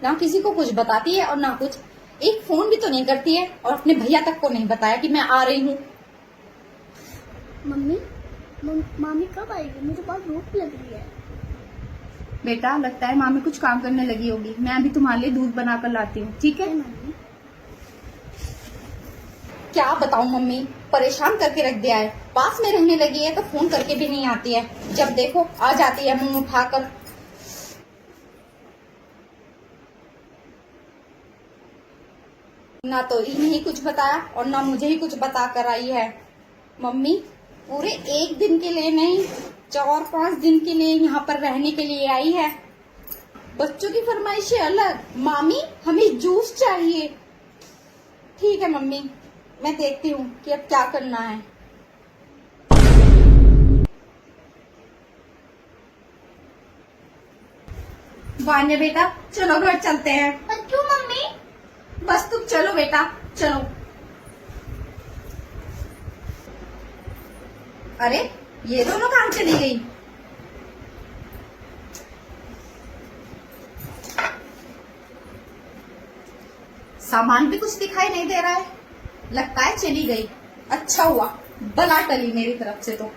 ना किसी को कुछ बताती है और ना कुछ, एक फोन भी तो नहीं करती है और अपने भैया तक को नहीं बताया कि मैं आ रही हूँ। मम्मी मामी कब आएगी, मुझे बहुत भूख लग रही है। बेटा, लगता है मामी कुछ काम करने लगी होगी, मैं अभी तुम्हारे लिए दूध बनाकर लाती हूँ, ठीक है? मम्मी क्या बताऊं मम्मी, परेशान करके रख दिया है। पास में रहने लगी है तो फोन करके भी नहीं आती है, जब देखो आ जाती है मुंह उठाकर। ना तो इन्हें ही कुछ बताया और ना मुझे ही कुछ बता कर आई है। मम्मी पूरे एक दिन के लिए नहीं, 4-5 दिन के लिए यहाँ पर रहने के लिए आई है। बच्चों की फरमाइशें अलग, मामी हमें जूस चाहिए। ठीक है मम्मी, मैं देखती हूँ कि अब क्या करना है। वान्या बेटा, चलो घर चलते हैं। पर क्यों मम्मी? बस तुम चलो बेटा, चलो। अरे ये दोनों कहाँ चली गई? सामान भी कुछ दिखाई नहीं दे रहा है, लगता है चली गई। अच्छा हुआ, बला टली मेरी तरफ से, तो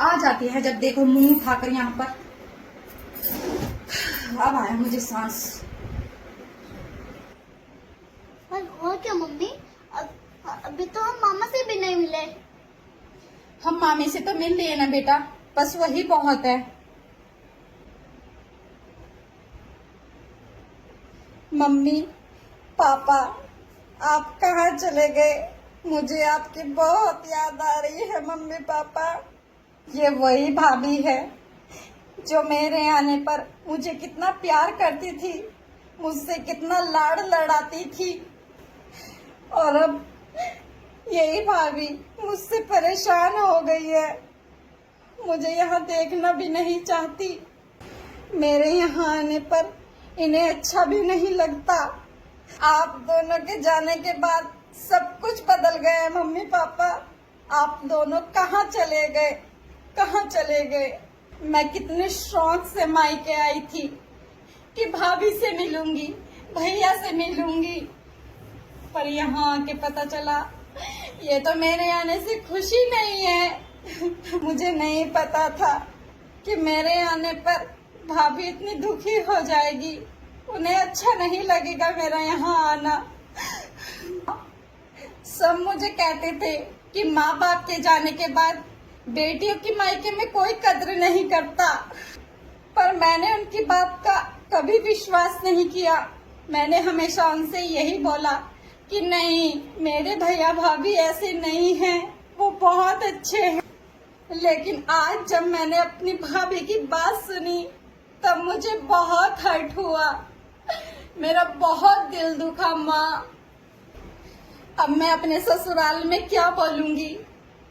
आ जाती है जब देखो मुंह उठाकर यहाँ पर। अब आया मुझे सांस। पर और क्या मम्मी, अभी तो हम मामा से भी नहीं मिले। हम मामी से तो मिल लिए ना बेटा, बस वही बहुत है। मम्मी पापा, आप कहाँ चले गए? मुझे आपकी बहुत याद आ रही है मम्मी पापा। ये वही भाभी है जो मेरे आने पर मुझे कितना प्यार करती थी, मुझसे कितना लाड़ लड़ाती थी, और अब यही भाभी मुझसे परेशान हो गई है, मुझे यहाँ देखना भी नहीं चाहती। मेरे यहाँ आने पर इन्हें अच्छा भी नहीं लगता। आप दोनों के जाने के बाद सब कुछ बदल गया है मम्मी पापा। आप दोनों कहाँ चले गए, कहाँ चले गए? मैं कितने शौक से मायके आई थी कि भाभी से मिलूंगी, भैया से मिलूंगी, पर यहाँ आके पता चला ये तो मेरे आने से खुशी नहीं है। मुझे नहीं पता था कि मेरे आने पर भाभी इतनी दुखी हो जाएगी, उन्हें अच्छा नहीं लगेगा मेरा यहाँ आना। सब मुझे कहते थे कि माँ बाप के जाने के बाद बेटियों की मायके में कोई कद्र नहीं करता, पर मैंने उनकी बात का कभी विश्वास नहीं किया। मैंने हमेशा उनसे यही बोला कि नहीं, मेरे भैया भाभी ऐसे नहीं हैं, वो बहुत अच्छे हैं। लेकिन आज जब मैंने अपनी भाभी की बात सुनी तब मुझे बहुत हर्ट हुआ, मेरा बहुत दिल दुखा माँ। अब मैं अपने ससुराल में क्या बोलूंगी?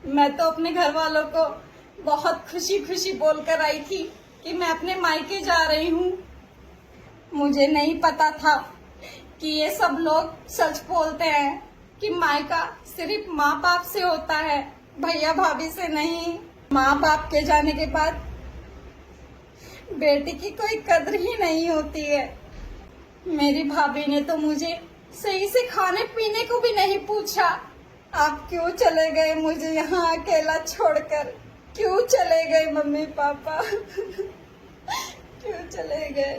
मैं तो अपने घर वालों को बहुत खुशी खुशी बोलकर आई थी कि मैं अपने मायके जा रही हूँ। मुझे नहीं पता था कि ये सब लोग सच बोलते हैं कि मायका सिर्फ माँ बाप से होता है, भैया भाभी से नहीं। माँ बाप के जाने के बाद बेटी की कोई कद्र ही नहीं होती है। मेरी भाभी ने तो मुझे सही से खाने पीने को भी नहीं पूछा। आप क्यों चले गए मुझे यहाँ अकेला छोड़कर? क्यों चले गए मम्मी पापा? क्यों चले गए?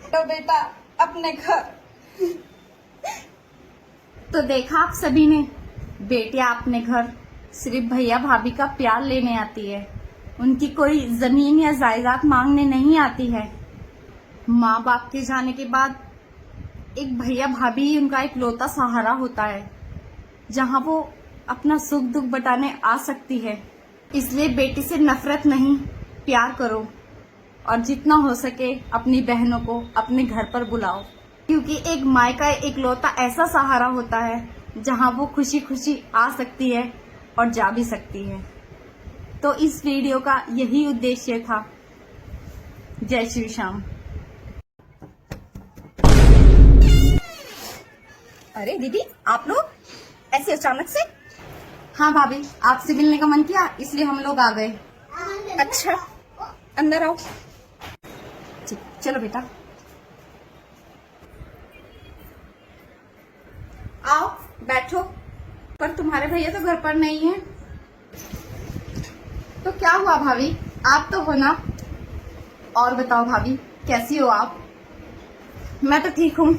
तो बेटा अपने घर। तो देखा आप सभी ने, बेटियां अपने घर सिर्फ भैया भाभी का प्यार लेने आती है। उनकी कोई जमीन या जायदाद मांगने नहीं आती है। माँ बाप के जाने के बाद एक भैया भाभी ही उनका इकलौता सहारा होता है, जहाँ वो अपना सुख दुख बटाने आ सकती है। इसलिए बेटी से नफरत नहीं, प्यार करो और जितना हो सके अपनी बहनों को अपने घर पर बुलाओ, क्योंकि एक माँ का इकलौता ऐसा सहारा होता है जहाँ वो खुशी खुशी आ सकती है और जा भी सकती है। तो इस वीडियो का यही उद्देश्य था। जय श्री श्याम। अरे दीदी, आप लोग ऐसे अचानक से? हाँ भाभी, आपसे मिलने का मन किया इसलिए हम लोग आ गए। अच्छा, अंदर आओ। चलो बेटा, आओ बैठो। पर तुम्हारे भैया तो घर पर नहीं है। तो क्या हुआ भाभी, आप तो हो ना? और बताओ भाभी, कैसी हो आप? मैं तो ठीक हूँ।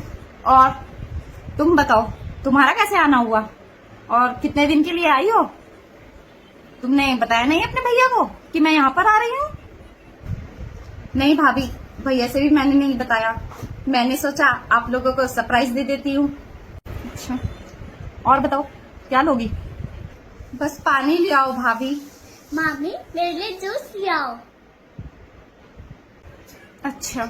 और तुम बताओ, तुम्हारा कैसे आना हुआ और कितने दिन के लिए आई हो? तुमने बताया नहीं अपने भैया को कि मैं यहाँ पर आ रही हूँ? नहीं भाभी, भैया से भी मैंने नहीं बताया। मैंने सोचा आप लोगों को सरप्राइज दे देती हूँ। अच्छा, और बताओ क्या लोगी? बस पानी ले आओ भाभी। मामी मेरे लिए जूस ले आओ। अच्छा,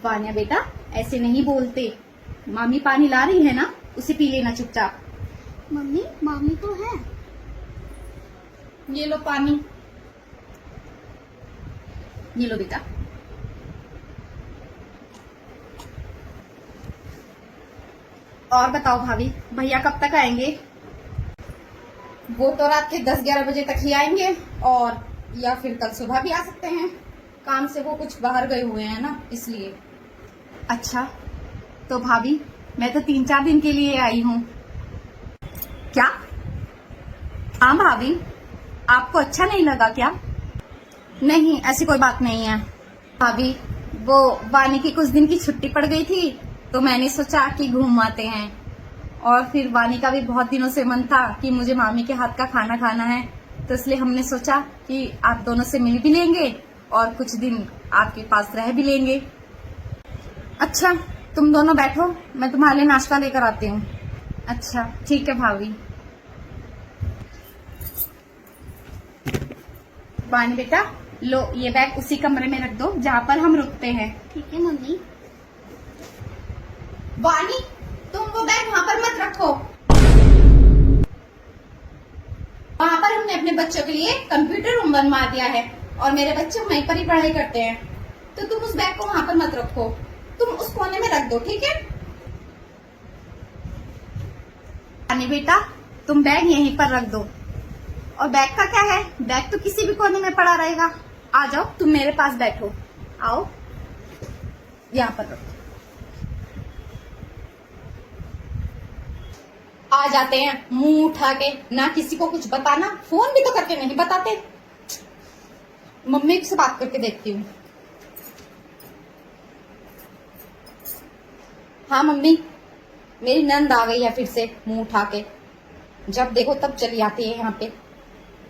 वानिया बेटा, ऐसे नहीं बोलते। मामी पानी ला रही है ना, उसे पी लेना चुपचाप। मम्मी मामी तो है। ये लो पानी, ये लो बेटा। और बताओ भाभी, भैया कब तक आएंगे? वो तो रात के 10-11 बजे तक ही आएंगे, और या फिर कल सुबह भी आ सकते हैं। काम से वो कुछ बाहर गए हुए हैं ना, इसलिए। अच्छा, तो भाभी मैं तो 3-4 दिन के लिए आई हूँ। क्या? हाँ भाभी, आपको अच्छा नहीं लगा क्या? नहीं, ऐसी कोई बात नहीं है। भाभी, वो वानी की कुछ दिन की छुट्टी पड़ गई थी, तो मैंने सोचा कि घूम आते हैं। और फिर वानी का भी बहुत दिनों से मन था कि मुझे मामी के हाथ का खाना खाना है, तो इसलिए हमने सोचा कि आप दोनों से मिल भी लेंगे और कुछ दिन आपके पास रह भी लेंगे। अच्छा, तुम दोनों बैठो, मैं तुम्हारे लिए नाश्ता लेकर आती हूँ। अच्छा ठीक है भाभी। वानी बेटा, लो ये बैग उसी कमरे में रख दो जहाँ पर हम रुकते हैं। ठीक है मम्मी। वानी, तुम वो बैग वहाँ पर मत रखो। वहाँ पर हमने अपने बच्चों के लिए कंप्यूटर रूम बनवा दिया है और मेरे बच्चे वहीं पर ही पढ़ाई करते हैं, तो तुम उस बैग को वहाँ पर मत रखो, तुम उस कोने में रख दो, ठीक है? वानी बेटा, तुम बैग यहीं पर रख दो। और बैग का क्या है, बैग तो किसी भी कोने में पड़ा रहेगा। आ जाओ, तुम मेरे पास बैठो, आओ यहाँ पर रखो। आ जाते हैं मुंह उठा के, ना किसी को कुछ बताना, फोन भी तो करके नहीं बताते। मम्मी से बात करके देखती हूँ। हाँ मम्मी, मेरी नंद आ गई है फिर से मुंह उठा के। जब देखो तब चली आती है यहाँ पे,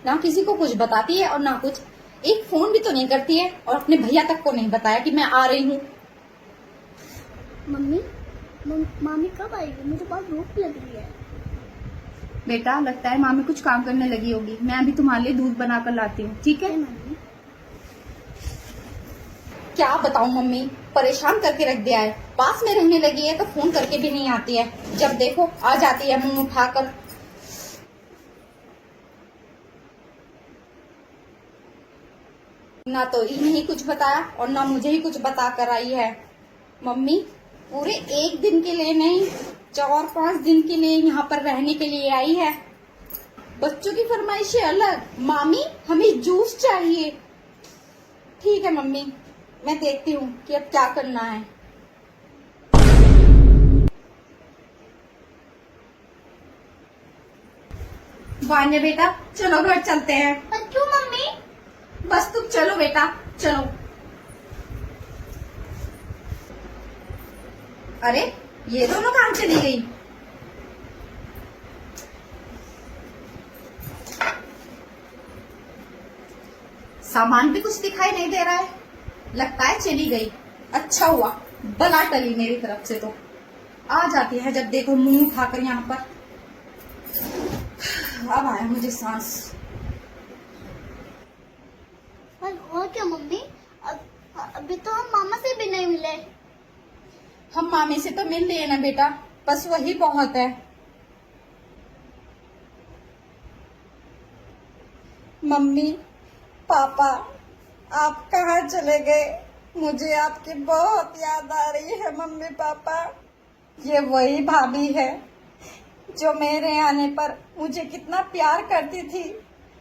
ना किसी को कुछ बताती है और ना कुछ, एक फोन भी तो नहीं करती है, और अपने भैया तक को नहीं बताया कि मैं आ रही हूँ। मम्मी मामी कब आएगी? मुझे बहुत भूख लग रही है। बेटा, लगता है मामी कुछ काम करने लगी होगी। मैं अभी तुम्हारे लिए दूध बनाकर लाती हूँ, ठीक है? मम्मी क्या बताऊं मम्मी, परेशान करके रख दिया है। पास में रहने लगी है तो फोन करके भी नहीं आती है, जब देखो आ जाती है मुंह उठाकर। ना तो इन्हें ही कुछ बताया और ना मुझे ही कुछ बता कर आई है। मम्मी पूरे 1 दिन के लिए नहीं, 4-5 दिन के लिए यहाँ पर रहने के लिए आई है। बच्चों की फरमाइशें अलग, मामी हमें जूस चाहिए। ठीक है मम्मी, मैं देखती हूँ कि अब क्या करना है। वान्या बेटा, चलो घर चलते हैं। पर क्यों मम्मी? बस तुम चलो बेटा, चलो। अरे ये दोनों कहाँ चली गई? सामान भी कुछ दिखाई नहीं दे रहा है, लगता है चली गई। अच्छा हुआ, बला टली मेरी तरफ से। तो आ जाती है जब देखो मुंह उठाकर यहाँ पर। अब आया मुझे सांस। पर और क्या मम्मी? अभी तो हम मामा से भी नहीं मिले। हम मामी से तो मिल लिए ना बेटा, बस वही बहुत है। मम्मी पापा आप कहाँ चले गए? मुझे आपकी बहुत याद आ रही है मम्मी पापा। ये वही भाभी है जो मेरे आने पर मुझे कितना प्यार करती थी,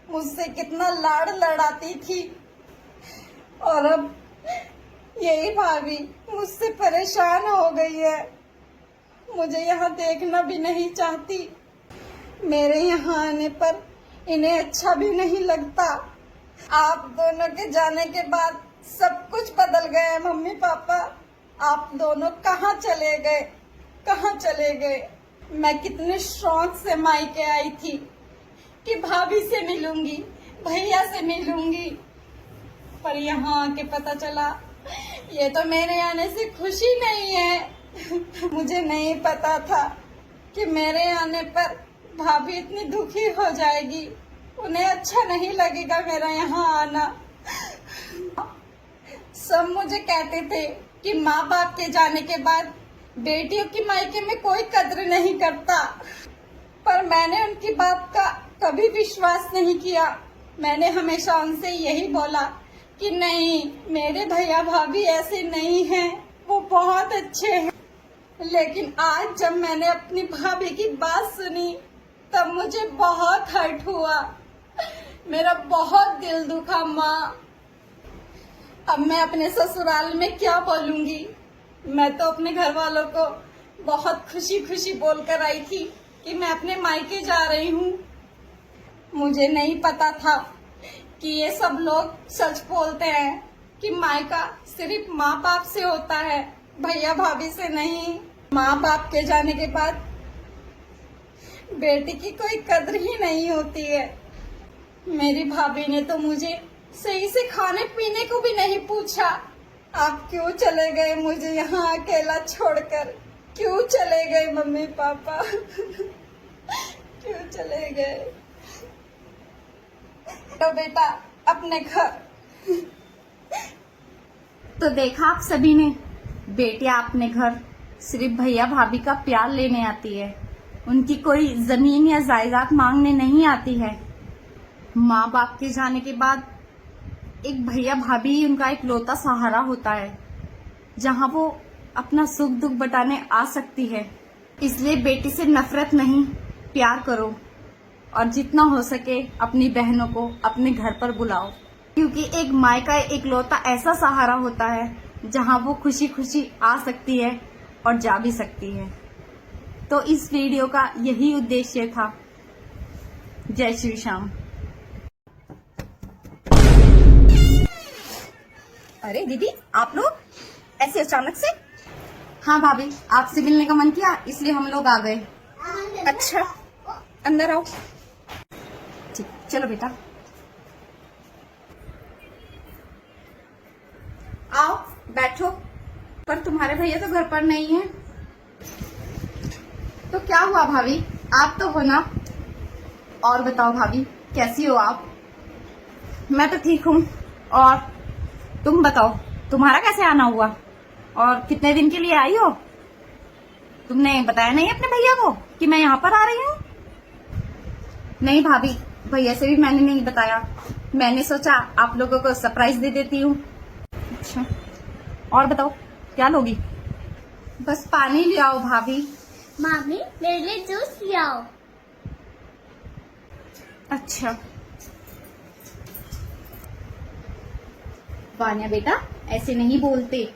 मुझसे कितना लाड़ लड़ाती थी, और अब यही भाभी मुझसे परेशान हो गई है। मुझे यहाँ देखना भी नहीं चाहती। मेरे यहाँ आने पर इन्हें अच्छा भी नहीं लगता। आप दोनों के जाने के बाद सब कुछ बदल गया है मम्मी पापा। आप दोनों कहाँ चले गए, कहाँ चले गए? मैं कितने शौक से मायके आई थी कि भाभी से मिलूंगी, भैया से मिलूंगी, पर यहाँ आके पता चला ये तो मेरे आने से खुशी नहीं है। मुझे नहीं पता था कि मेरे आने पर भाभी इतनी दुखी हो जाएगी, उन्हें अच्छा नहीं लगेगा मेरा यहाँ आना। सब मुझे कहते थे कि माँ बाप के जाने के बाद बेटियों की मायके में कोई कद्र नहीं करता, पर मैंने उनकी बात का कभी विश्वास नहीं किया। मैंने हमेशा उनसे यही बोला कि नहीं, मेरे भैया भाभी ऐसे नहीं हैं, वो बहुत अच्छे हैं। लेकिन आज जब मैंने अपनी भाभी की बात सुनी तब मुझे बहुत हर्ट हुआ, मेरा बहुत दिल दुखा माँ। अब मैं अपने ससुराल में क्या बोलूंगी? मैं तो अपने घर वालों को बहुत खुशी खुशी बोलकर आई थी कि मैं अपने मायके जा रही हूँ। मुझे नहीं पता था कि ये सब लोग सच बोलते हैं कि मायका सिर्फ माँ बाप से होता है, भैया भाभी से नहीं। माँ बाप के जाने के बाद बेटी की कोई कद्र ही नहीं होती है। मेरी भाभी ने तो मुझे सही से खाने पीने को भी नहीं पूछा। आप क्यों चले गए मुझे यहाँ अकेला छोड़कर? क्यों चले गए मम्मी पापा? क्यों चले गए? तो बेटा अपने घर। तो देखा आप सभी ने, बेटियां अपने घर सिर्फ भैया भाभी का प्यार लेने आती है, उनकी कोई जमीन या जायदाद मांगने नहीं आती है। माँ बाप के जाने के बाद एक भैया भाभी ही उनका इकलौता सहारा होता है, जहाँ वो अपना सुख दुख बटाने आ सकती है। इसलिए बेटी से नफरत नहीं, प्यार करो, और जितना हो सके अपनी बहनों को अपने घर पर बुलाओ, क्योंकि एक माँ का इकलौता ऐसा सहारा होता है जहाँ वो खुशी खुशी आ सकती है और जा भी सकती है। तो इस वीडियो का यही उद्देश्य था। जय श्री श्याम। अरे दीदी, आप लोग ऐसे अचानक से? हाँ भाभी, आपसे मिलने का मन किया इसलिए हम लोग आ गए। अच्छा, अंदर आओ। ठीक, चलो बेटा आओ बैठो। पर तुम्हारे भैया तो घर पर नहीं है। तो क्या हुआ भाभी, आप तो हो ना? और बताओ भाभी, कैसी हो आप? मैं तो ठीक हूँ। और तुम बताओ, तुम्हारा कैसे आना हुआ और कितने दिन के लिए आई हो? तुमने बताया नहीं अपने भैया को कि मैं यहाँ पर आ रही हूँ? नहीं भाभी, भैया से भी मैंने नहीं बताया। मैंने सोचा आप लोगों को सरप्राइज दे देती हूँ। अच्छा, और बताओ क्या लोगी? बस पानी ले आओ भाभी। मामी मेरे लिए जूस ले आओ। अच्छा, वान्या बेटा, ऐसे नहीं बोलते।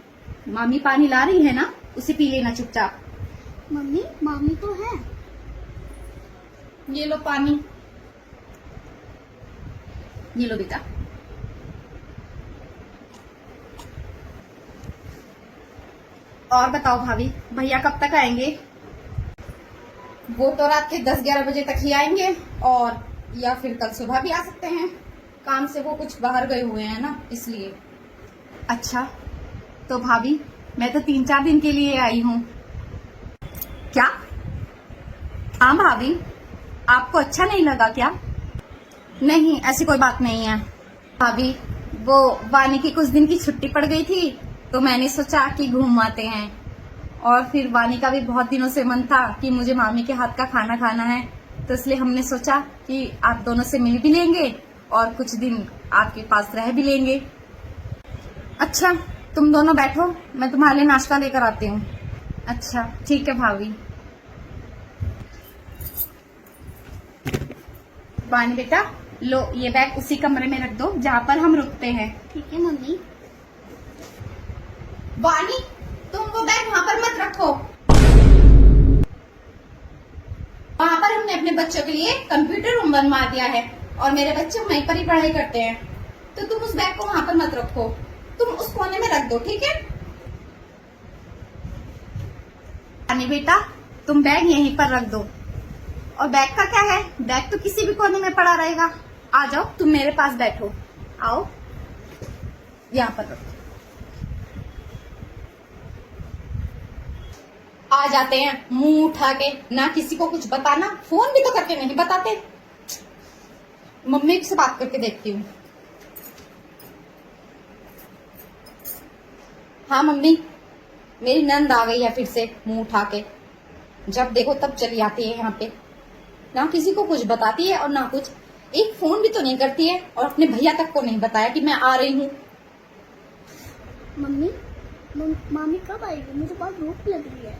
मामी पानी ला रही है ना, उसे पी लेना चुपचाप। मम्मी मामी तो है। ये लो पानी, ये लो बेटा। और बताओ भाभी, भैया कब तक आएंगे? वो तो रात के 10-11 बजे तक ही आएंगे, और या फिर कल सुबह भी आ सकते हैं। काम से वो कुछ बाहर गए हुए हैं ना, इसलिए। अच्छा, तो भाभी मैं तो 3-4 दिन के लिए आई हूँ। क्या? हाँ भाभी, आपको अच्छा नहीं लगा क्या? नहीं, ऐसी कोई बात नहीं है भाभी। वो वानी की कुछ दिन की छुट्टी पड़ गई थी, तो मैंने सोचा कि घूम आते हैं। और फिर वानी का भी बहुत दिनों से मन था कि मुझे मामी के हाथ का खाना खाना है, तो इसलिए हमने सोचा कि आप दोनों से मिल भी लेंगे और कुछ दिन आपके पास रह भी लेंगे। अच्छा, तुम दोनों बैठो, मैं तुम्हारे लिए नाश्ता लेकर आती हूँ। अच्छा ठीक है भाभी। वानी बेटा, लो ये बैग उसी कमरे में रख दो जहाँ पर हम रुकते हैं। ठीक है मम्मी। वानी, तुम वो बैग वहां पर मत रखो। वहां पर हमने अपने बच्चों के लिए कंप्यूटर रूम बनवा दिया है और मेरे बच्चे वहीं पर ही पढ़ाई करते हैं, तो तुम उस बैग को वहां पर मत रखो, तुम उस कोने में रख दो, ठीक है? वानी बेटा, तुम बैग यहीं पर रख दो। और बैग का क्या है, बैग तो किसी भी कोने में पड़ा रहेगा। आ जाओ, तुम मेरे पास बैठो, आओ यहाँ पर रखो। आ जाते हैं मुंह उठा के, ना किसी को कुछ बताना, फोन भी तो करके नहीं बताते। मम्मी से बात करके देखती हूँ। हाँ मम्मी, मेरी नंद आ गई है फिर से मुंह उठा के। जब देखो तब चली आती है यहाँ पे, ना किसी को कुछ बताती है और ना कुछ, एक फोन भी तो नहीं करती है, और अपने भैया तक को नहीं बताया कि मैं आ रही हूँ। मम्मी मामी कब आएगी? मुझे बहुत भूख लग रही है।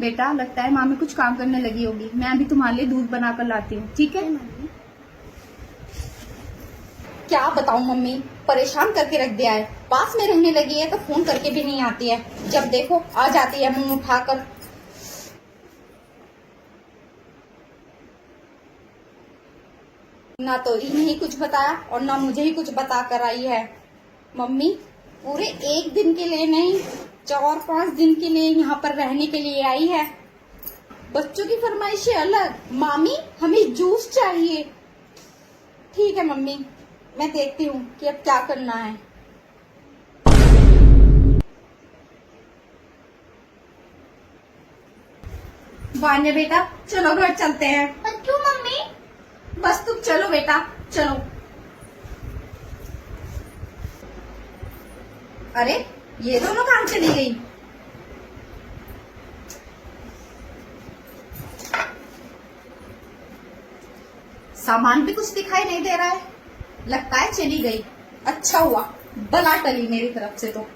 बेटा, लगता है मामी कुछ काम करने लगी होगी, मैं अभी तुम्हारे लिए दूध बनाकर लाती हूँ, ठीक है? मम्मी क्या बताऊं मम्मी, परेशान करके रख दिया है। पास में रहने लगी है तो फोन करके भी नहीं आती है, जब देखो आ जाती है मुंह उठाकर। ना तो इन्हें ही कुछ बताया और ना मुझे ही कुछ बता कर आई है। मम्मी पूरे 1 दिन के लिए नहीं, 4-5 दिन के लिए यहाँ पर रहने के लिए आई है। बच्चों की फरमाइशें अलग, मामी हमें जूस चाहिए। ठीक है मम्मी, मैं देखती हूँ कि अब क्या करना है। वान्या बेटा, चलो घर चलते हैं। पर क्यों मम्मी? बस तुम चलो बेटा, चलो। अरे ये दोनों कहाँ चली गई? सामान भी कुछ दिखाई नहीं दे रहा है, लगता है चली गई। अच्छा हुआ, बला टली मेरी तरफ से। तो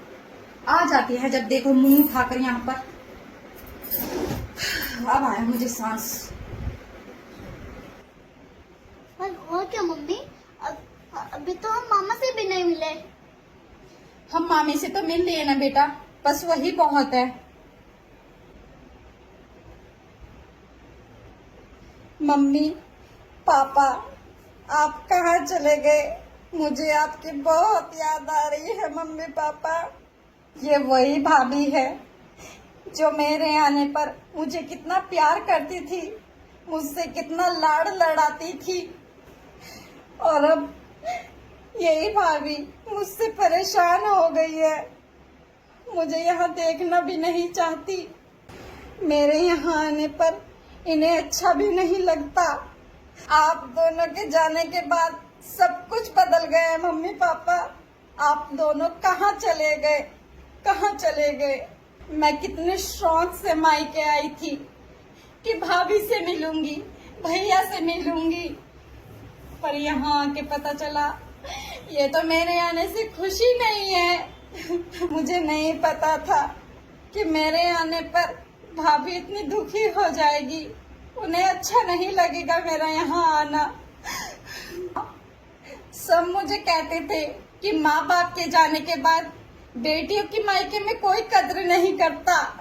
आ जाती है जब देखो मुंह उठाकर यहाँ पर। अब आया मुझे सांस। और क्या मम्मी? अभी तो हम मामा से भी नहीं मिले। हम मामी से तो मिल लिए ना बेटा, बस वही बहुत है। मम्मी पापा, आप कहाँ चले गए? मुझे आपकी बहुत याद आ रही है मम्मी पापा। ये वही भाभी है जो मेरे आने पर मुझे कितना प्यार करती थी, मुझसे कितना लाड़ लड़ाती थी, और अब यही भाभी मुझसे परेशान हो गई है, मुझे यहाँ देखना भी नहीं चाहती। मेरे यहाँ आने पर इन्हें अच्छा भी नहीं लगता। आप दोनों के जाने के बाद सब कुछ बदल गया है मम्मी पापा। आप दोनों कहाँ चले गए, कहाँ चले गए? मैं कितने शौक से मायके आई थी कि भाभी से मिलूंगी, भैया से मिलूंगी, पर यहाँ आके पता चला ये तो मेरे आने से खुशी नहीं है। मुझे नहीं पता था कि मेरे आने पर भाभी इतनी दुखी हो जाएगी, उन्हें अच्छा नहीं लगेगा मेरा यहाँ आना। सब मुझे कहते थे कि माँ बाप के जाने के बाद बेटियों की मायके में कोई कद्र नहीं करता,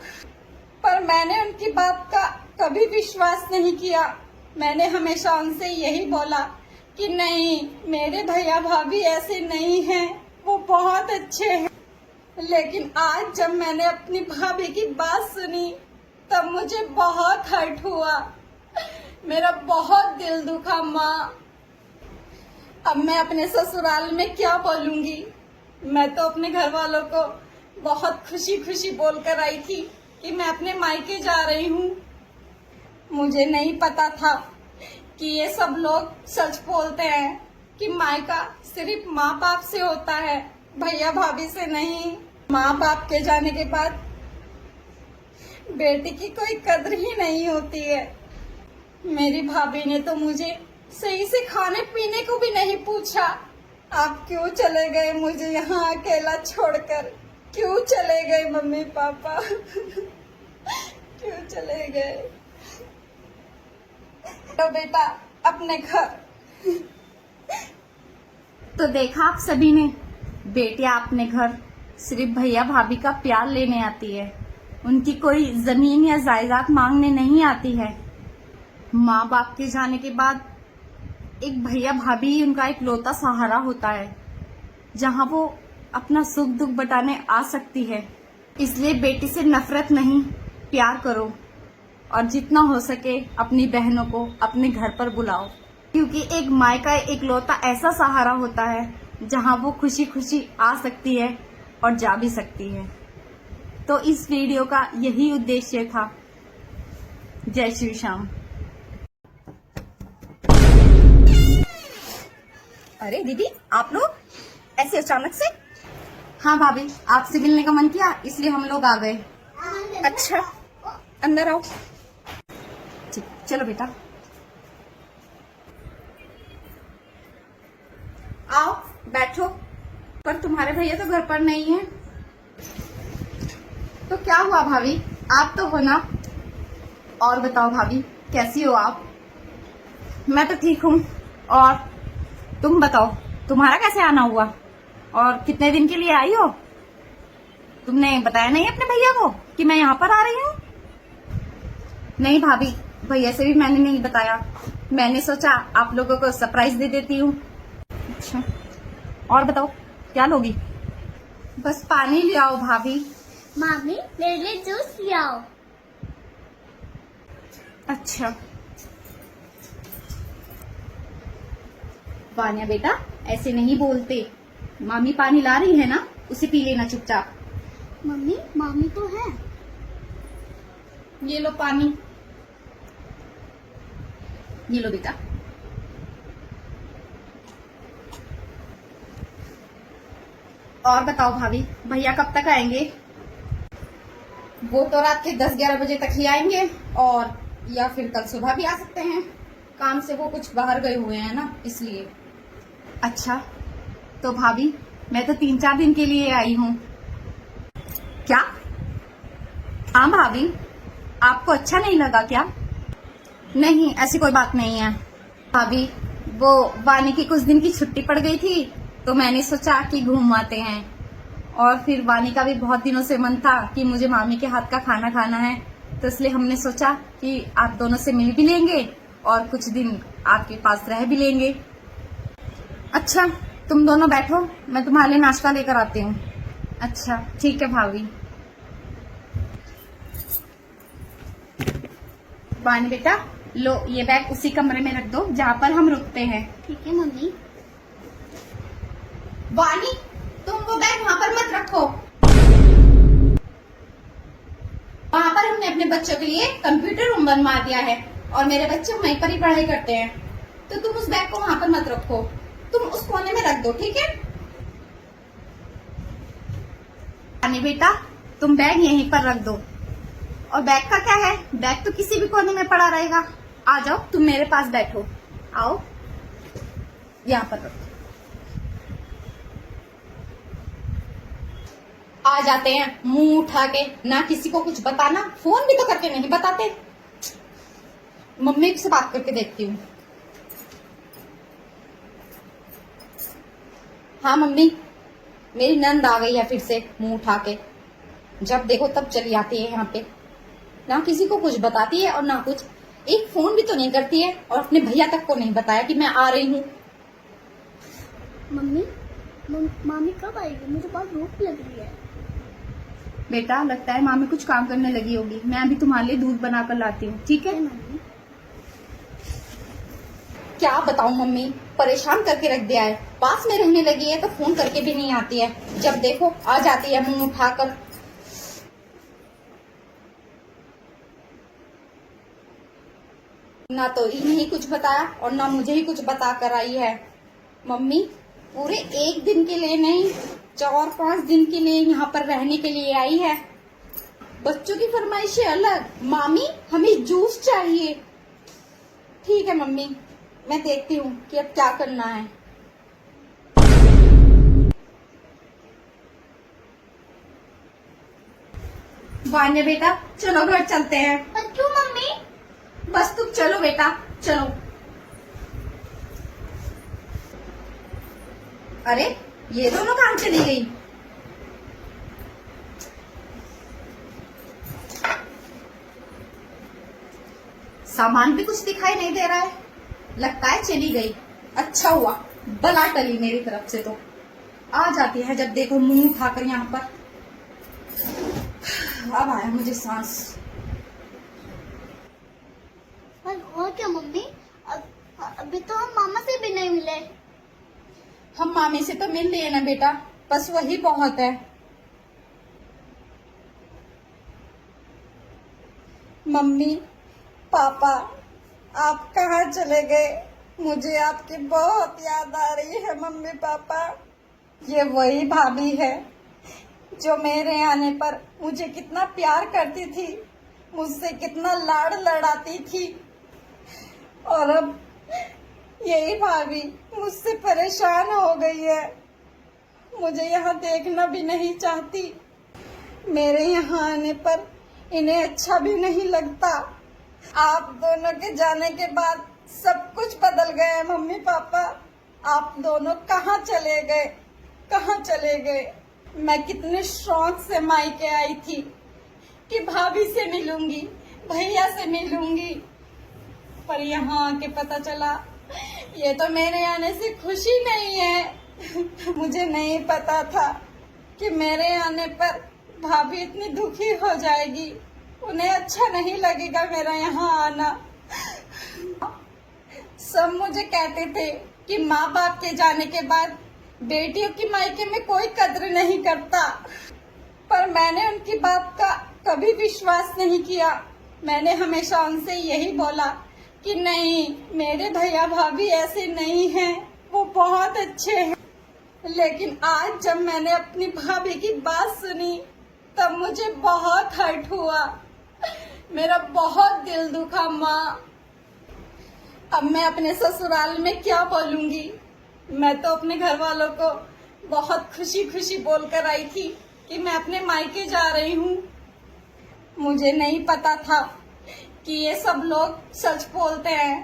पर मैंने उनकी बात का कभी विश्वास नहीं किया। मैंने हमेशा उनसे यही बोला कि नहीं, मेरे भैया भाभी ऐसे नहीं हैं, वो बहुत अच्छे हैं। लेकिन आज जब मैंने अपनी भाभी की बात सुनी तब मुझे बहुत हर्ट हुआ, मेरा बहुत दिल दुखा माँ। अब मैं अपने ससुराल में क्या बोलूंगी। मैं तो अपने घर वालों को बहुत खुशी खुशी बोलकर आई थी कि मैं अपने मायके जा रही हूँ। मुझे नहीं पता था कि ये सब लोग सच बोलते हैं कि मायका सिर्फ माँ बाप से होता है, भैया भाभी से नहीं। माँ बाप के जाने के बाद बेटी की कोई कद्र ही नहीं होती है। मेरी भाभी ने तो मुझे सही से खाने पीने को भी नहीं पूछा। आप क्यों चले गए मुझे यहाँ अकेला छोड़कर? क्यों चले गए मम्मी पापा? क्यों चले गए? तो बेटा अपने घर। तो देखा आप सभी ने, बेटियां अपने घर सिर्फ भैया भाभी का प्यार लेने आती है, उनकी कोई जमीन या जायदाद मांगने नहीं आती है। माँ बाप के जाने के बाद एक भैया भाभी ही उनका एक लौता सहारा होता है, जहाँ वो अपना सुख दुख बटाने आ सकती है। इसलिए बेटी से नफरत नहीं, प्यार करो और जितना हो सके अपनी बहनों को अपने घर पर बुलाओ, क्योंकि एक माँ का एक लौता ऐसा सहारा होता है जहाँ वो खुशी खुशी आ सकती है और जा भी सकती है। तो इस वीडियो का यही उद्देश्य था। जय श्री श्याम। अरे दीदी, आप लोग ऐसे अचानक से? हाँ भाभी, आपसे मिलने का मन किया इसलिए हम लोग आ गए। अच्छा, अंदर आओ। ठीक, चलो बेटा आओ बैठो। पर तुम्हारे भैया तो घर पर नहीं है। तो क्या हुआ भाभी, आप तो हो ना। और बताओ भाभी, कैसी हो आप? मैं तो ठीक हूँ। और तुम बताओ, तुम्हारा कैसे आना हुआ और कितने दिन के लिए आई हो? तुमने बताया नहीं अपने भैया को कि मैं यहाँ पर आ रही हूँ? नहीं भाभी, भैया से भी मैंने नहीं बताया। मैंने सोचा आप लोगों को सरप्राइज दे देती हूँ। अच्छा, और बताओ क्या लोगी? बस पानी ले आओ भाभी। मामी मेरे लिए जूस ले आओ। अच्छा, वानिया बेटा, ऐसे नहीं बोलते। मामी पानी ला रही है ना, उसे पी लेना चुपचाप। मम्मी मामी तो है। ये लो पानी, ये लो बेटा। और बताओ भाभी, भैया कब तक आएंगे? वो तो रात के 10-11 बजे तक ही आएंगे, और या फिर कल सुबह भी आ सकते हैं। काम से वो कुछ बाहर गए हुए हैं ना, इसलिए। अच्छा, तो भाभी मैं तो 3-4 दिन के लिए आई हूँ। क्या? हाँ भाभी, आपको अच्छा नहीं लगा क्या? नहीं, ऐसी कोई बात नहीं है भाभी। वो वानी की कुछ दिन की छुट्टी पड़ गई थी, तो मैंने सोचा कि घूम आते हैं। और फिर वानी का भी बहुत दिनों से मन था कि मुझे मामी के हाथ का खाना खाना है, तो इसलिए हमने सोचा कि आप दोनों से मिल भी लेंगे और कुछ दिन आपके पास रह भी लेंगे। अच्छा, तुम दोनों बैठो, मैं तुम्हारे लिए नाश्ता लेकर आती हूँ। अच्छा ठीक है भाभी। वानी बेटा, लो ये बैग उसी कमरे में रख दो जहाँ पर हम रुकते हैं। ठीक है मम्मी। वानी, तुम वो बैग वहां पर मत रखो। वहां पर हमने अपने बच्चों के लिए कंप्यूटर रूम बनवा दिया है और मेरे बच्चे वहीं पर ही पढ़ाई करते हैं, तो तुम उस बैग को वहां पर मत रखो, तुम उस कोने में रख दो, ठीक है? वानी बेटा, तुम बैग यहीं पर रख दो। और बैग का क्या है, बैग तो किसी भी कोने में पड़ा रहेगा। आ जाओ, तुम मेरे पास बैठो, आओ यहाँ पर रखो। आ जाते हैं मुंह उठा के, ना किसी को कुछ बताना, फोन भी तो करके नहीं बताते। मम्मी से बात करके देखती हूँ। हाँ मम्मी, मेरी नंद आ गई है फिर से मुंह उठा के। जब देखो तब चली आती है यहाँ पे, ना किसी को कुछ बताती है और ना कुछ, एक फोन भी तो नहीं करती है और अपने भैया तक को नहीं बताया कि मैं आ रही हूँ। मम्मी मामी कब आएगी? मुझे बहुत भूख लग रही है। बेटा लगता है मामी कुछ काम करने लगी होगी, मैं अभी तुम्हारे लिए दूध बना कर लाती हूँ, ठीक है? मम्मी क्या बताऊं मम्मी, परेशान करके रख दिया है। पास में रहने लगी है तो फोन करके भी नहीं आती है, जब देखो आ जाती है मुंह उठाकर। ना तो इन्हें ही कुछ बताया और ना मुझे ही कुछ बता कर आई है। मम्मी पूरे एक दिन के लिए नहीं, 4-5 दिन के लिए यहाँ पर रहने के लिए आई है। बच्चों की फरमाइशें अलग, मामी हमें जूस चाहिए। ठीक है मम्मी, मैं देखती हूँ कि अब क्या करना है। वान्या बेटा चलो घर चलते हैं। पर क्यों मम्मी? बस तुम चलो बेटा चलो। अरे ये दोनों कहाँ चली गई? सामान भी कुछ दिखाई नहीं दे रहा है, लगता है चली गई। अच्छा हुआ बला टली मेरी तरफ से, तो आ जाती है जब देखो मुंह उठाकर यहाँ पर। अब आया मुझे सांस। पर हुआ क्या मम्मी? अभी तो हम मामा से भी नहीं मिले। हम मामी से तो मिल लिए ना बेटा, बस वही बहुत है। मम्मी पापा आप कहाँ चले गए? मुझे आपकी बहुत याद आ रही है मम्मी पापा। ये वही भाभी है जो मेरे आने पर मुझे कितना प्यार करती थी, मुझसे कितना लाड़ लड़ाती थी, और अब यही भाभी मुझसे परेशान हो गई है, मुझे यहाँ देखना भी नहीं चाहती। मेरे यहाँ आने पर इन्हें अच्छा भी नहीं लगता। आप दोनों के जाने के बाद सब कुछ बदल गया है मम्मी पापा। आप दोनों कहाँ चले गए, कहाँ चले गए? मैं कितने शौक से मायके आई थी कि भाभी से मिलूंगी, भैया से मिलूंगी, पर यहाँ आके पता चला ये तो मेरे आने से खुशी नहीं है। मुझे नहीं पता था कि मेरे आने पर भाभी इतनी दुखी हो जाएगी, उन्हें अच्छा नहीं लगेगा मेरा यहाँ आना। सब मुझे कहते थे कि माँ बाप के जाने के बाद बेटियों की मायके में कोई कद्र नहीं करता, पर मैंने उनकी बात का कभी विश्वास नहीं किया। मैंने हमेशा उनसे यही बोला कि नहीं, मेरे भैया भाभी ऐसे नहीं हैं, वो बहुत अच्छे हैं। लेकिन आज जब मैंने अपनी भाभी की बात सुनी तब मुझे बहुत हर्ट हुआ, मेरा बहुत दिल दुखा माँ। अब मैं अपने ससुराल में क्या बोलूंगी? मैं तो अपने घर वालों को बहुत खुशी खुशी बोलकर आई थी कि मैं अपने मायके जा रही हूँ। मुझे नहीं पता था कि ये सब लोग सच बोलते हैं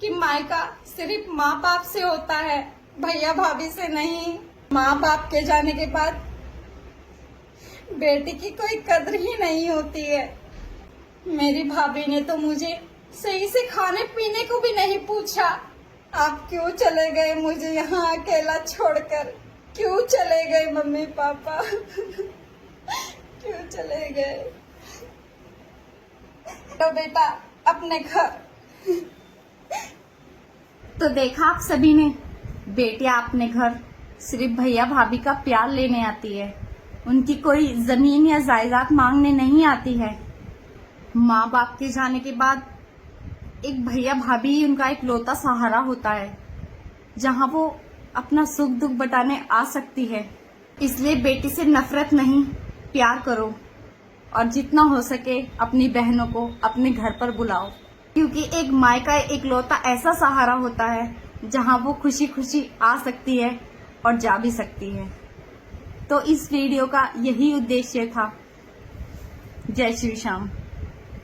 कि मायका सिर्फ माँ बाप से होता है, भैया भाभी से नहीं। माँ बाप के जाने के बाद बेटी की कोई कद्र ही नहीं होती है। मेरी भाभी ने तो मुझे सही से खाने पीने को भी नहीं पूछा। आप क्यों चले गए मुझे यहाँ अकेला छोड़कर? क्यों चले गए मम्मी पापा? क्यों चले गए? तो बेटा अपने घर। तो देखा आप सभी ने, बेटियां अपने घर सिर्फ भैया भाभी का प्यार लेने आती है, उनकी कोई जमीन या जायदाद मांगने नहीं आती है। माँ बाप के जाने के बाद एक भैया भाभी ही उनका एक लौता सहारा होता है, जहाँ वो अपना सुख दुख बटाने आ सकती है। इसलिए बेटी से नफरत नहीं, प्यार करो, और जितना हो सके अपनी बहनों को अपने घर पर बुलाओ, क्योंकि एक माँ का एक लौता ऐसा सहारा होता है जहाँ वो खुशी खुशी आ सकती है और जा भी सकती है। तो इस वीडियो का यही उद्देश्य था। जय श्री श्याम।